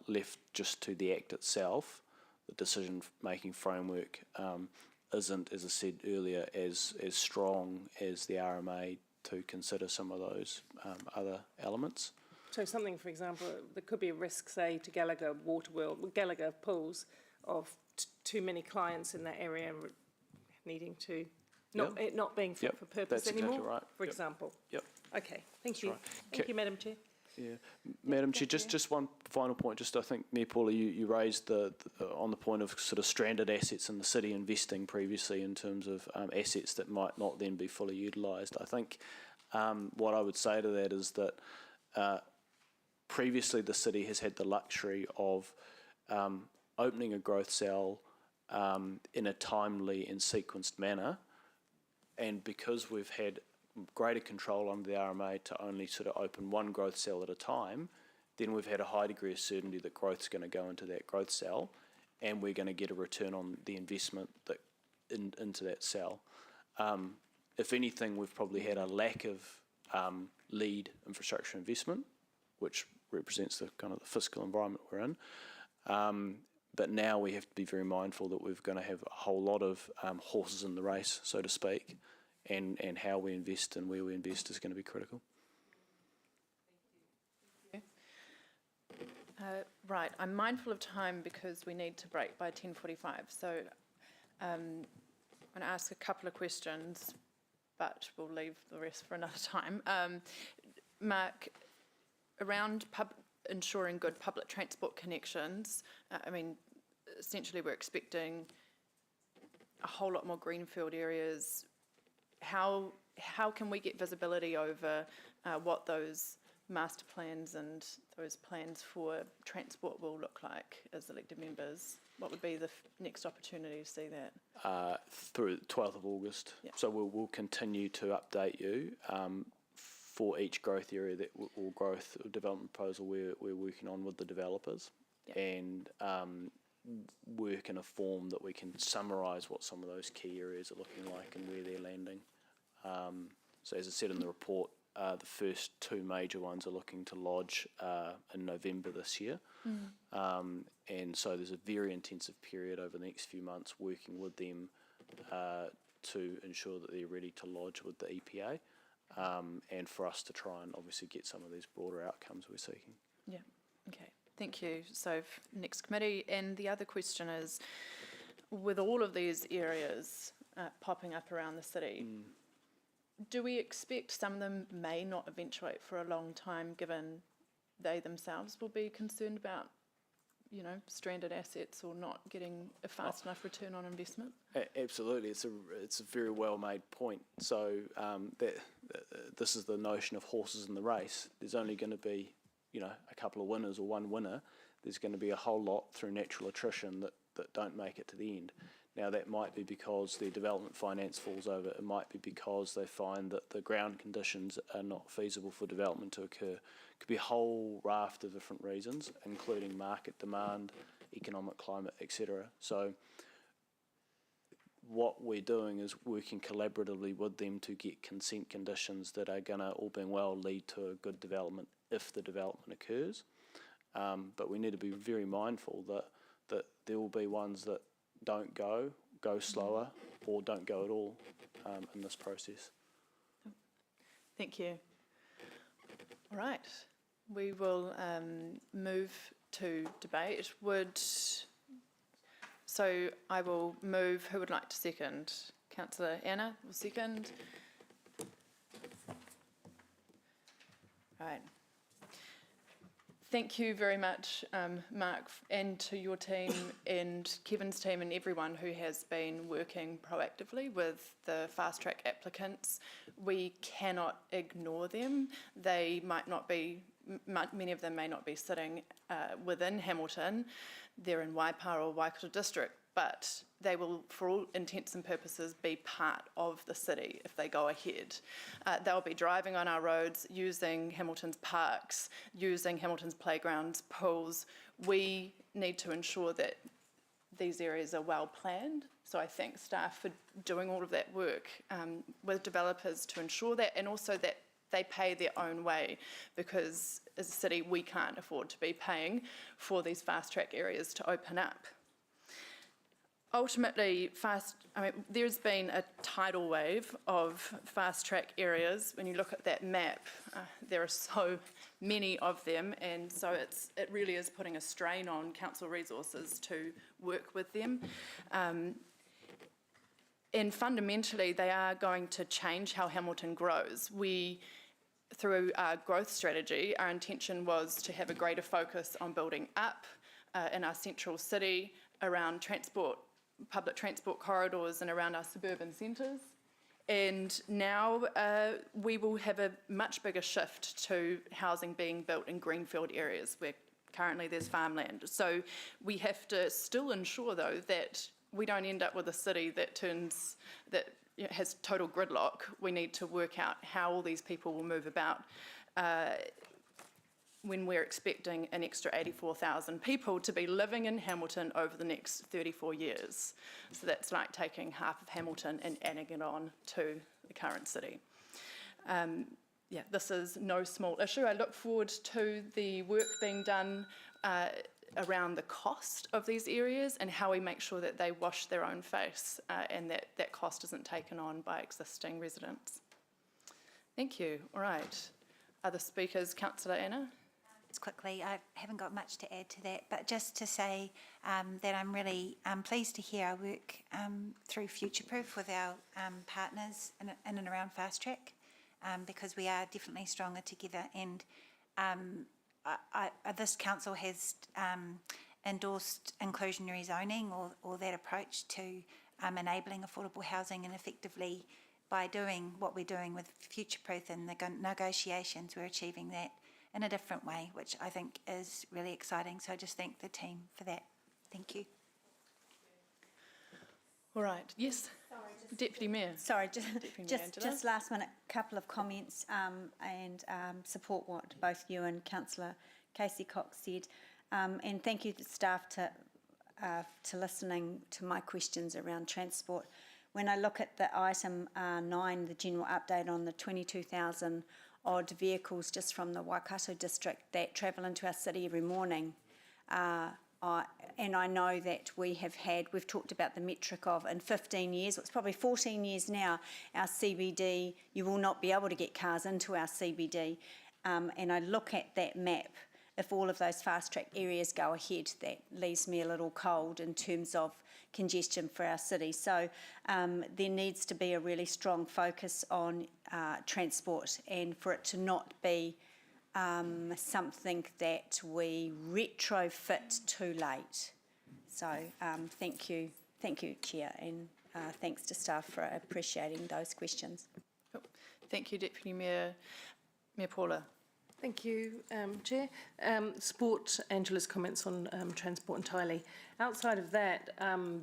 left just to the Act itself, the decision-making framework isn't, as I said earlier, as strong as the RMA to consider some of those other elements. So something, for example, there could be a risk, say, to Gallagher Gallagher Pools of too many clients in that area needing to, it not being fit for purpose that's anymore, exactly right. for example. Yep. Okay, thank you. right. Thank you, Madam Chair. Yeah, Madam Chair, just one final point. Just I think, Mayor Paula, you raised on the point of sort of stranded assets in the city investing previously in terms of assets that might not then be fully utilised. I think what I would say to that is that previously the city has had the luxury of opening a growth cell in a timely and sequenced manner, and because we've had greater control under the RMA to only sort of open one growth cell at a time, then we've had a high degree of certainty that growth is going to go into that growth cell, and we're going to get a return on the investment that into that cell. If anything, we've probably had a lack of lead infrastructure investment, which represents the kind of the fiscal environment we're in. But now we have to be very mindful that we're going to have a whole lot of horses in the race, so to speak, and how we invest and where we invest is going to be critical. Right, I'm mindful of time because we need to break by 10:45. So I'm going to ask a couple of questions, but we'll leave the rest for another time. Mark, around ensuring good public transport connections, I mean, essentially we're expecting a whole lot more greenfield areas. How can we get visibility over what those master plans and those plans for transport will look like as elected members? What would be the next opportunity to see that? Through the 12th of August. Yep. So we'll continue to update you for each growth area or growth or development proposal we're working on with the developers. Yep. And work in a form that we can summarise what some of those key areas are looking like and where they're landing. So as I said in the report, the first two major ones are looking to lodge in November this year. And so there's a very intensive period over the next few months working with them to ensure that they're ready to lodge with the EPA, and for us to try and obviously get some of these broader outcomes we're seeking. Yeah, okay. Thank you. So next committee, and the other question is, with all of these areas popping up around the city, do we expect some of them may not eventuate for a long time, given they themselves will be concerned about, you know, stranded assets or not getting a fast enough return on investment? Absolutely, it's a very well made point. So this is the notion of horses in the race. There's only going to be, you know, a couple of winners or one winner. There's going to be a whole lot through natural attrition that don't make it to the end. Now that might be because their development finance falls over. It might be because they find that the ground conditions are not feasible for development to occur. It could be a whole raft of different reasons, including market demand, economic climate, etc. So what we're doing is working collaboratively with them to get consent conditions that are going to, all being well, lead to a good development if the development occurs. But we need to be very mindful that there will be ones that don't go slower, or don't go at all in this process. Thank you. All right, we will move to debate. So I will move. Who would like to second? Councillor Anna will second. Right. Thank you very much, Mark, and to your team and Kevin's team and everyone who has been working proactively with the fast track applicants. We cannot ignore them. They might not be many of them may not be sitting within Hamilton. They're in Waipa or Waikato district, but they will, for all intents and purposes, be part of the city if they go ahead. They'll be driving on our roads, using Hamilton's parks, using Hamilton's playgrounds, pools. We need to ensure that these areas are well planned. So I thank staff for doing all of that work with developers to ensure that, and also that they pay their own way, because as a city we can't afford to be paying for these fast track areas to open up. Ultimately, there's been a tidal wave of fast track areas. When you look at that map, there are so many of them, and so it really is putting a strain on council resources to work with them. And fundamentally, they are going to change how Hamilton grows. Through our growth strategy, our intention was to have a greater focus on building up in our central city, around public transport corridors and around our suburban centres. And now we will have a much bigger shift to housing being built in greenfield areas where currently there's farmland. So we have to still ensure, though, that we don't end up with a city that has total gridlock. We need to work out how all these people will move about when we're expecting an extra 84,000 people to be living in Hamilton over the next 34 years. So that's like taking half of Hamilton and adding it on to the current city. This is no small issue. I look forward to the work being done around the cost of these areas and how we make sure that they wash their own face and that cost isn't taken on by existing residents. Thank you. All right. Other speakers? Councillor Anna? Just quickly, I haven't got much to add to that, but just to say that I'm really pleased to hear our work through Future Proof with our partners in and around Fast Track, because we are definitely stronger together. And this council has endorsed inclusionary zoning or that approach to enabling affordable housing, and effectively by doing what we're doing with Future Proof and the negotiations, we're achieving that in a different way, which I think is really exciting. So I just thank the team for that. Thank you. All right. Yes. Sorry, Deputy Mayor. Sorry, Deputy Mayor just last minute, couple of comments and support what both you and Councillor Casey Cox said, and thank you to staff to listening to my questions around transport. When I look at the item 9, the general update on the 22,000 odd vehicles just from the Waikato district that travel into our city every morning, and I know that we've talked about the metric of in 15 years, it's probably 14 years now, our CBD, you will not be able to get cars into our CBD. And I look at that map, if all of those fast track areas go ahead, that leaves me a little cold in terms of congestion for our city. So there needs to be a really strong focus on transport, and for it to not be something that we retrofit too late. So thank you, Chair, and thanks to staff for appreciating those questions. Thank you, Deputy Mayor. Mayor Paula. Thank you, Chair. Support Angela's comments on transport entirely. Outside of that,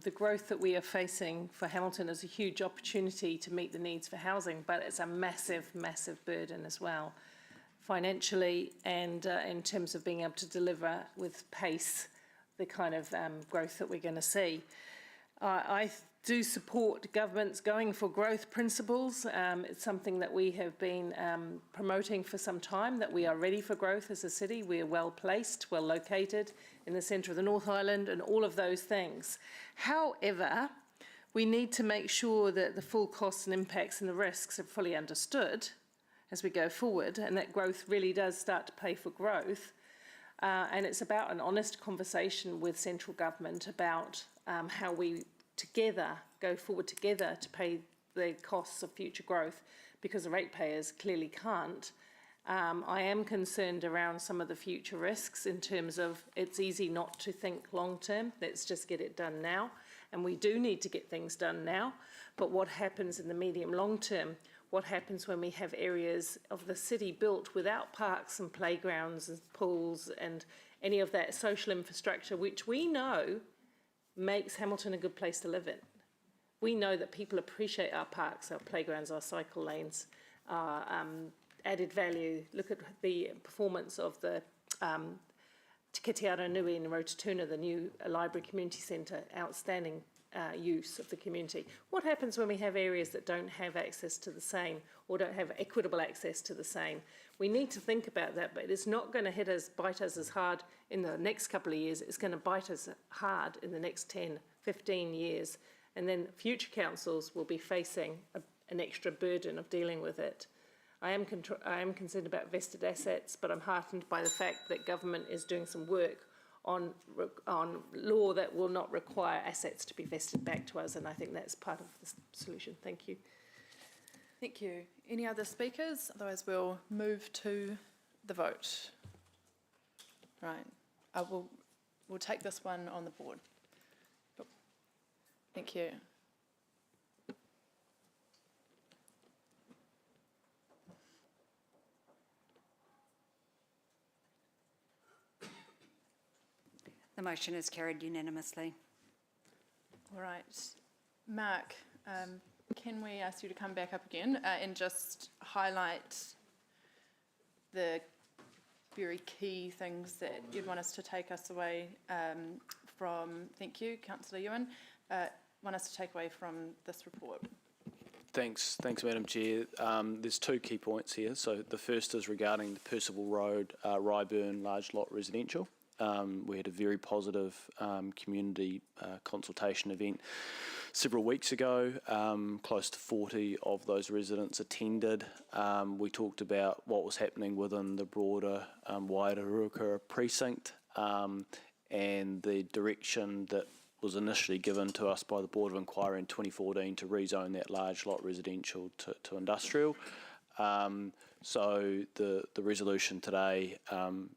the growth that we are facing for Hamilton is a huge opportunity to meet the needs for housing, but it's a massive, massive burden as well, financially and in terms of being able to deliver with pace the kind of growth that we're going to see. I do support governments going for growth principles. It's something that we have been promoting for some time, that we are ready for growth as a city. We are well placed, well located in the centre of the North Island and all of those things. However, we need to make sure that the full costs and impacts and the risks are fully understood as we go forward, and that growth really does start to pay for growth. And it's about an honest conversation with central government about how we together go forward together to pay the costs of future growth, because the ratepayers clearly can't. I am concerned around some of the future risks in terms of it's easy not to think long term, let's just get it done now, and we do need to get things done now, but what happens in the medium long term what happens when we have areas of the city built without parks and playgrounds and pools and any of that social infrastructure, which we know makes Hamilton a good place to live in. We know that people appreciate our parks, our playgrounds, our cycle lanes, our added value. Look at the performance of the Te Kitiara Nui in Rotatuna, the new library community centre, outstanding use of the community. What happens when we have areas that don't have access to the same or don't have equitable access to the same? We need to think about that, but it's not going to bite us as hard in the next couple of years. It's going to bite us hard in the next 10, 15 years. And then future councils will be facing an extra burden of dealing with it. I am concerned about vested assets, but I'm heartened by the fact that government is doing some work on law that will not require assets to be vested back to us, and I think that's part of the solution. Thank you. Thank you. Any other speakers? Otherwise, we'll move to the vote. Right. We'll take this one on the board. Thank you. The motion is carried unanimously. All right. Mark, can we ask you to come back up again and just highlight the very key things that you'd want us to take us away from, thank you, Councillor Ewan, want us to take away from this report? Thanks, Madam Chair. There's two key points here. So the first is regarding the Percival Road, Ryburn large lot residential. We had a very positive community consultation event several weeks ago. Close to 40 of those residents attended. We talked about what was happening within the broader Wairuakura precinct and the direction that was initially given to us by the Board of Inquiry in 2014 to rezone that large lot residential to industrial. So the resolution today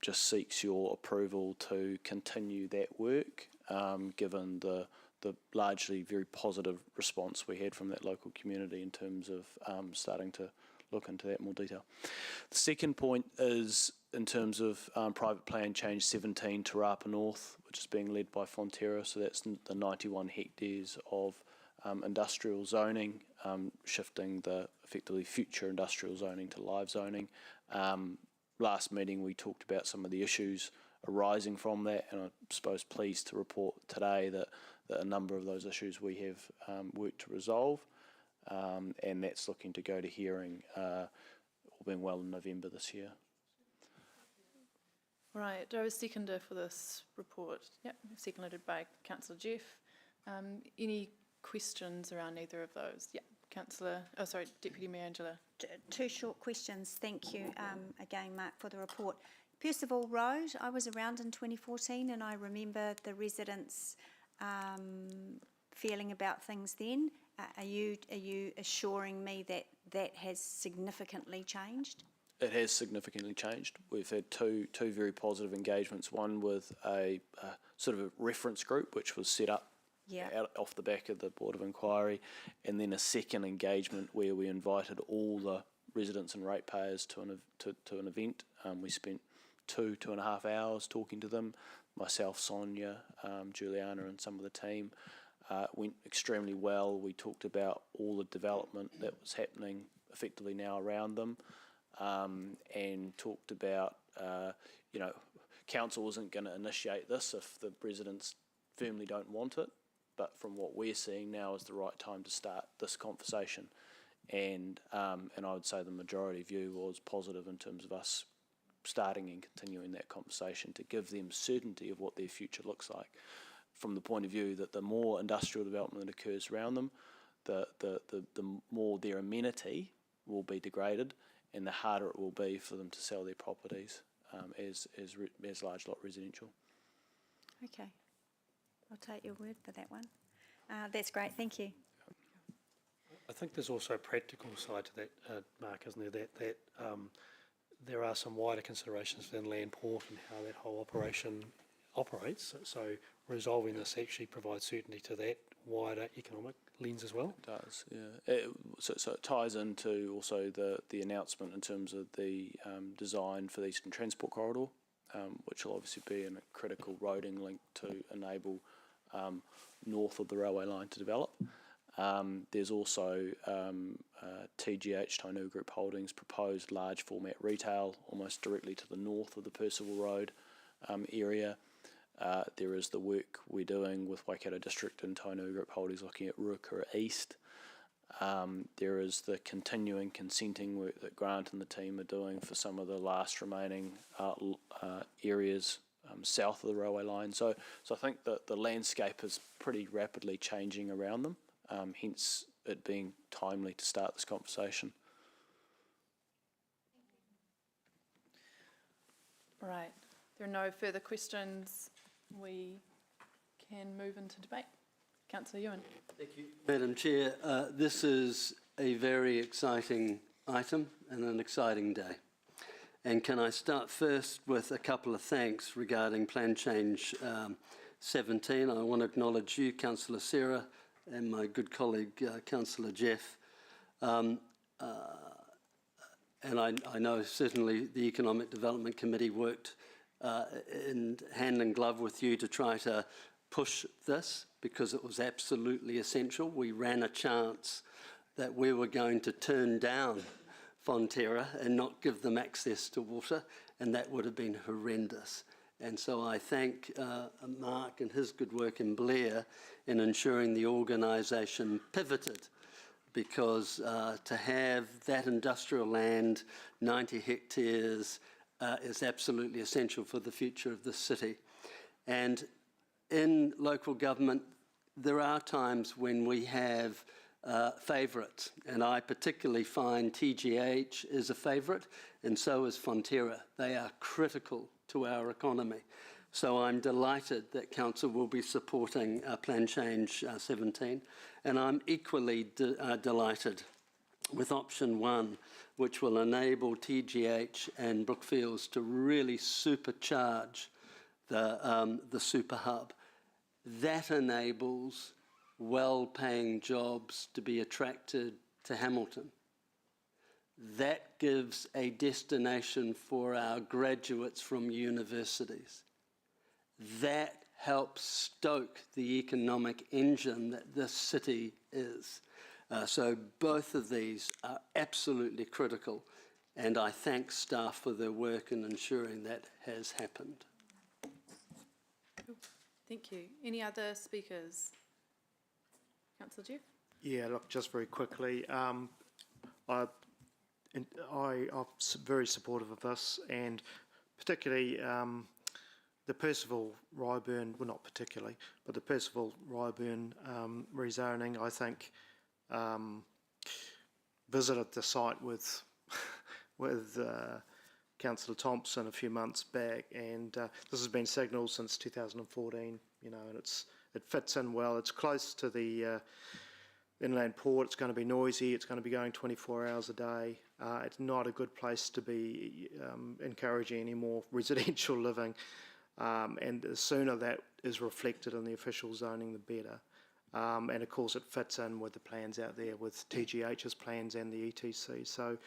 just seeks your approval to continue that work, given the largely very positive response we had from that local community in terms of starting to look into that in more detail. The second point is in terms of private plan change 17 to Rapa North, which is being led by Fonterra, so that's the 91 hectares of industrial zoning, shifting the effectively future industrial zoning to live zoning. Last meeting we talked about some of the issues arising from that, and I suppose pleased to report today that a number of those issues we have worked to resolve, and that's looking to go to hearing, all being well, in November this year. Right, do I have a seconder for this report? Yep, seconded by Councillor Jeff. Any questions around either of those? Yeah, Deputy Mayor Angela. Two short questions. Thank you again, Mark, for the report. Percival Road, I was around in 2014 and I remember the residents feeling about things then. Are you assuring me that that has significantly changed? It has significantly changed. We've had two very positive engagements, one with a sort of a reference group which was set up out off the back of the Board of Inquiry, and then a second engagement where we invited all the residents and ratepayers to an event. We spent 2.5 hours talking to them, myself, Sonia, Juliana and some of the team. Went extremely well. We talked about all the development that was happening effectively now around them, and talked about, council isn't going to initiate this if the residents firmly don't want it, but from what we're seeing now is the right time to start this conversation. And I would say the majority view was positive in terms of us starting and continuing that conversation to give them certainty of what their future looks like, from the point of view that the more industrial development that occurs around them, the more their amenity will be degraded and the harder it will be for them to sell their properties as large lot residential. Okay, I'll take your word for that one. That's great, thank you. I think there's also a practical side to that, Mark, isn't there? That there are some wider considerations within Land Port and how that whole operation operates. So resolving this actually provides certainty to that wider economic lens as well. It does, yeah. So it ties into also the announcement in terms of the design for the Eastern Transport Corridor, which will obviously be a critical roading link to enable north of the railway line to develop. There's also TGH, Tainui Group Holdings, proposed large format retail almost directly to the north of the Percival Road area. There is the work we're doing with Waikato District and Tainui Group Holdings looking at Ruakura East. There is the continuing consenting work that Grant and the team are doing for some of the last remaining areas south of the railway line. So I think that the landscape is pretty rapidly changing around them, hence it being timely to start this conversation. Right. There are no further questions. We can move into debate. Councillor Ewan. Thank you, Madam Chair. This is a very exciting item and an exciting day. And can I start first with a couple of thanks regarding Plan Change 17. I want to acknowledge you, Councillor Sarah, and my good colleague, Councillor Jeff. And I know certainly the Economic Development Committee worked in hand and glove with you to try to push this because it was absolutely essential. We ran a chance that we were going to turn down Fonterra and not give them access to water, and that would have been horrendous. And so I thank Mark and his good work in Blair in ensuring the organisation pivoted, because to have that industrial land, 90 hectares, is absolutely essential for the future of the city. And in local government, there are times when we have favourites, and I particularly find TGH is a favourite, and so is Fonterra. They are critical to our economy. So I'm delighted that Council will be supporting Plan Change 17, and I'm equally delighted with option 1, which will enable TGH and Brookfields to really supercharge the super hub. That enables well-paying jobs to be attracted to Hamilton. That gives a destination for our graduates from universities. That helps stoke the economic engine that this city is. So both of these are absolutely critical, and I thank staff for their work in ensuring that has happened. Thank you. Any other speakers? Councillor Jeff? Yeah, look, just very quickly, I'm very supportive of this, and particularly the Percival-Ryburn, well, not particularly, but the Percival-Ryburn rezoning, I think, visited the site with Councillor Thompson a few months back, and this has been signalled since 2014, you know, and it fits in well. It's close to the inland port. It's going to be noisy. It's going to be going 24 hours a day. It's not a good place to be encouraging any more residential living, and the sooner that is reflected in the official zoning, the better. And of course, it fits in with the plans out there, with TGH's plans and the ETC. So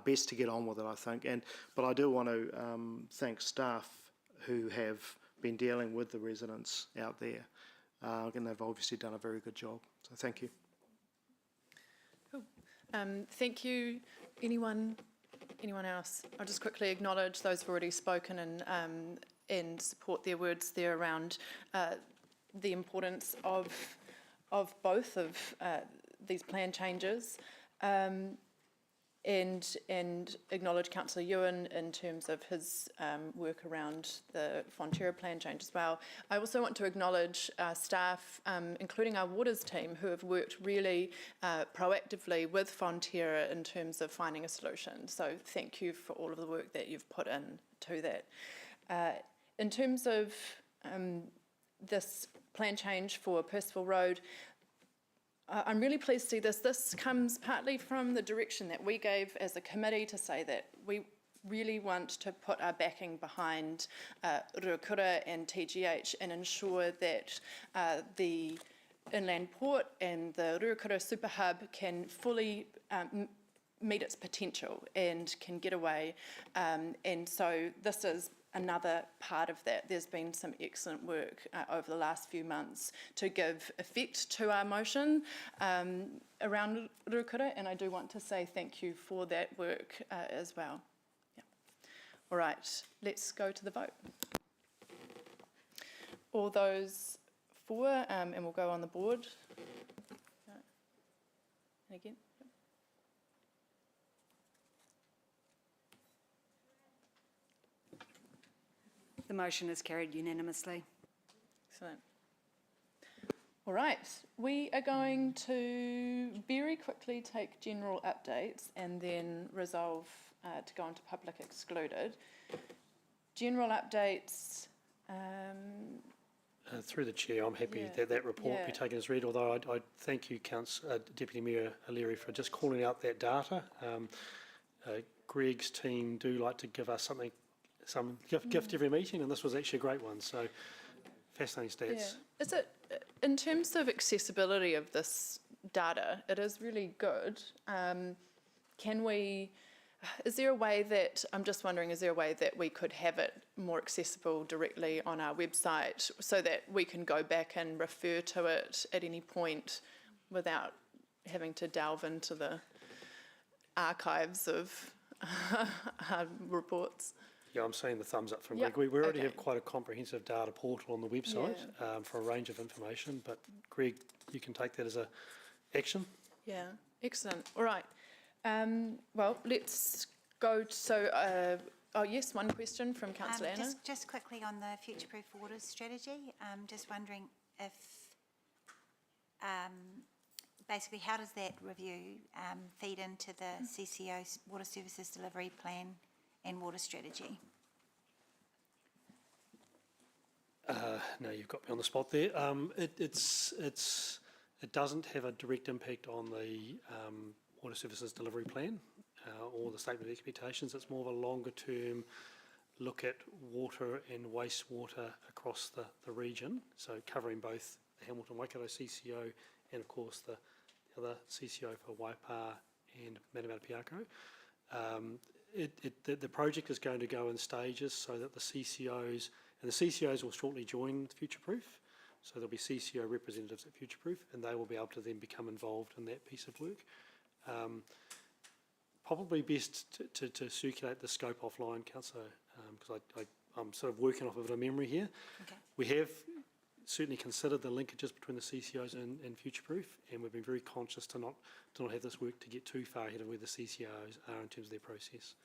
best to get on with it, I think. But I do want to thank staff who have been dealing with the residents out there, and they've obviously done a very good job. So thank you. Cool. Thank you. Anyone else? I'll just quickly acknowledge those who've already spoken and support their words there around the importance of both of these plan changes, and acknowledge Councillor Ewan in terms of his work around the Fonterra plan change as well. I also want to acknowledge staff, including our waters team, who have worked really proactively with Fonterra in terms of finding a solution. So thank you for all of the work that you've put in to that. In terms of this plan change for Percival Road, I'm really pleased to see this. This comes partly from the direction that we gave as a committee to say that we really want to put our backing behind Ruakura and TGH and ensure that the inland port and the Ruakura Super Hub can fully meet its potential and can get away. And so this is another part of that. There's been some excellent work over the last few months to give effect to our motion around Ruakura, and I do want to say thank you for that work as well. Yeah. All right, let's go to the vote. All those for, and we'll go on the board. And again. The motion is carried unanimously. Excellent. All right, we are going to very quickly take general updates and then resolve to go into public excluded. General updates. Through the chair, I'm happy Yeah. that that report be Yeah. taken as read, although I thank you, Deputy Mayor O'Leary, for just calling out that data. Greg's team do like to give us some gift every meeting, and this was actually a great one, so fascinating stats. Yeah. Is it, in terms of accessibility of this data, it is really good. Can we, is there a way that, I'm just wondering, is there a way that we could have it more accessible directly on our website so that we can go back and refer to it at any point without having to delve into the archives of reports? Yeah, I'm seeing the thumbs up from Yep, Greg. We already okay. have quite a comprehensive data portal on the website for a range of information, but Greg, you can take that as a action. Yeah, excellent. All right. Well, let's go. So, oh yes, one question from Councillor Anna. Just quickly on the future-proof waters strategy, just wondering if, basically, how does that review feed into the CCO's Water Services Delivery Plan and water strategy? No, you've got me on the spot there. It doesn't have a direct impact on the Water Services Delivery Plan or the Statement of Expectations. It's more of a longer term look at water and wastewater across the region, so covering both the Hamilton Waikato CCO and of course the other CCO for Waipa and Manamata-Piako. The project is going to go in stages so that the CCOs will shortly join Futureproof. So there'll be CCO representatives at Futureproof, and they will be able to then become involved in that piece of work. Probably best to circulate the scope offline, Councillor, because I'm sort of working off of a memory here. Okay. We have certainly considered the linkages between the CCOs and Futureproof, and we've been very conscious to not have this work to get too far ahead of where the CCOs are in terms of their process.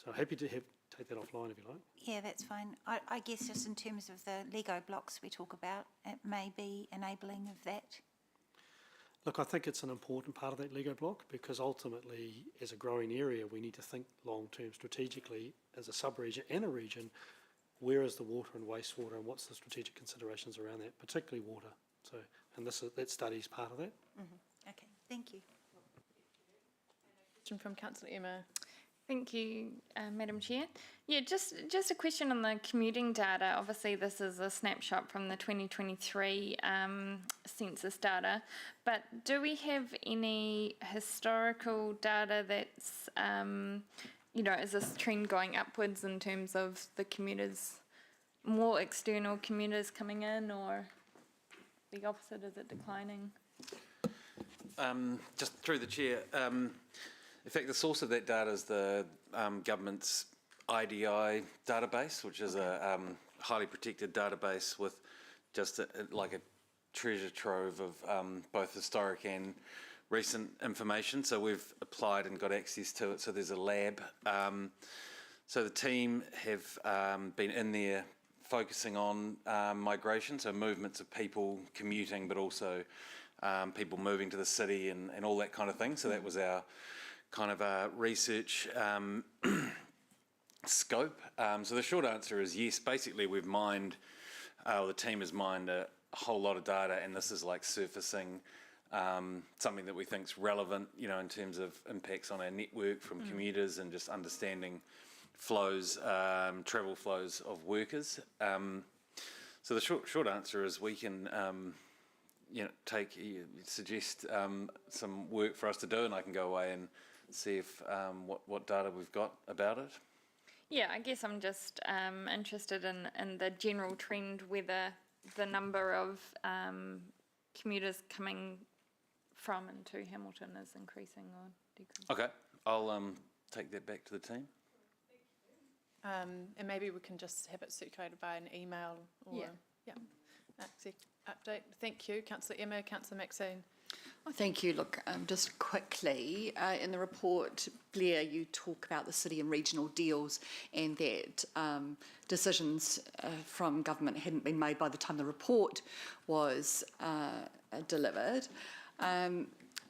So happy to take that offline if you like. Yeah, that's fine. I guess just in terms of the Lego blocks we talk about, it may be enabling of that. Look, I think it's an important part of that Lego block because ultimately, as a growing area, we need to think long-term strategically as a sub-region and a region, where is the water and wastewater and what's the strategic considerations around that, particularly water. So, and that study is part of that. Okay, thank you. Question from Councillor Emma. Thank you, Madam Chair. Yeah, just a question on the commuting data. Obviously, this is a snapshot from the 2023 census data, but do we have any historical data that's, is this trend going upwards in terms of the commuters, more external commuters coming in, or the opposite, is it declining? Just through the chair, in fact, the source of that data is the government's IDI database, which is a highly protected database with just like a treasure trove of both historic and recent information. So we've applied and got access to it. So there's a lab. So the team have been in there focusing on migration, so movements of people commuting, but also people moving to the city and all that kind of thing. So that was our kind of research scope. So the short answer is yes. Basically, we've mined, the team has mined a whole lot of data, and this is like surfacing something that we think is relevant, in terms of impacts on our network from commuters and just understanding flows, travel flows of workers. So the short answer is we can suggest some work for us to do, and I can go away and see if what data we've got about it. Yeah, I guess I'm just interested in the general trend, whether the number of commuters coming from and to Hamilton is increasing or decreasing. Okay, I'll take that back to the team. And maybe we can just have it circulated by an email or update. Thank you, Councillor Emma, Councillor Maxine. Oh, thank you. Look, just quickly, in the report, Blair, you talk about the city and regional deals and that decisions from government hadn't been made by the time the report was delivered.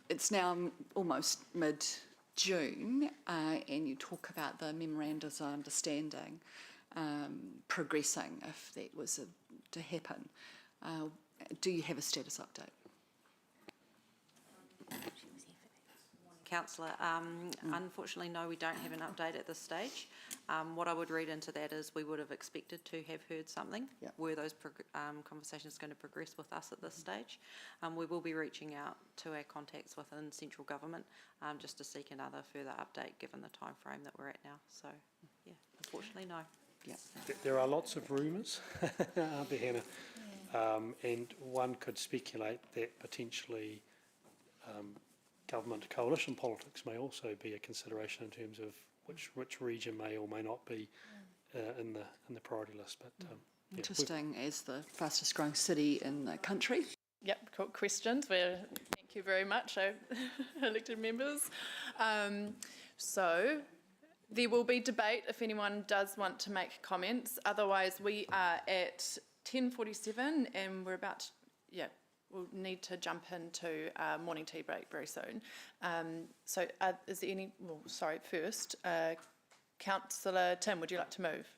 It's now almost mid-June, and you talk about the memorandums of understanding progressing if that was to happen. Do you have a status update? Councillor, unfortunately, no, we don't have an update at this stage. What I would read into that is we would have expected to have heard something. Were those conversations going to progress with us at this stage? We will be reaching out to our contacts within central government just to seek another further update given the time frame that we're at now. So, yeah, unfortunately, no. There are lots of rumours, aren't there, Hannah? And one could speculate that potentially government coalition politics may also be a consideration in terms of which region may or may not be in the priority list. But interesting, as the fastest growing city in the country. Yep, cool questions. Thank you very much, elected members. So there will be debate if anyone does want to make comments. Otherwise, we are at 10:47 and we're about to, we'll need to jump into a morning tea break very soon. So is there any, first, Councillor Tim, would you like to move?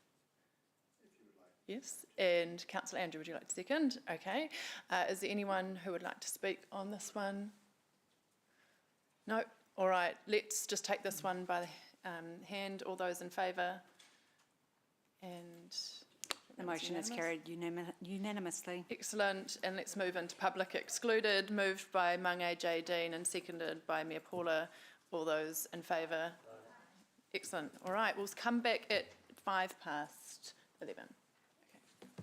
If you would like. Yes, and Councillor Andrew, would you like to second? Okay. Is there anyone who would like to speak on this one? No? All right, let's just take this one by the hand. All those in favour? And the motion is carried unanimously. Excellent. And let's move into public excluded, moved by Mange J. Dean and seconded by Mayor Paula. All those in favour? Excellent. All right, we'll come back at 11:05.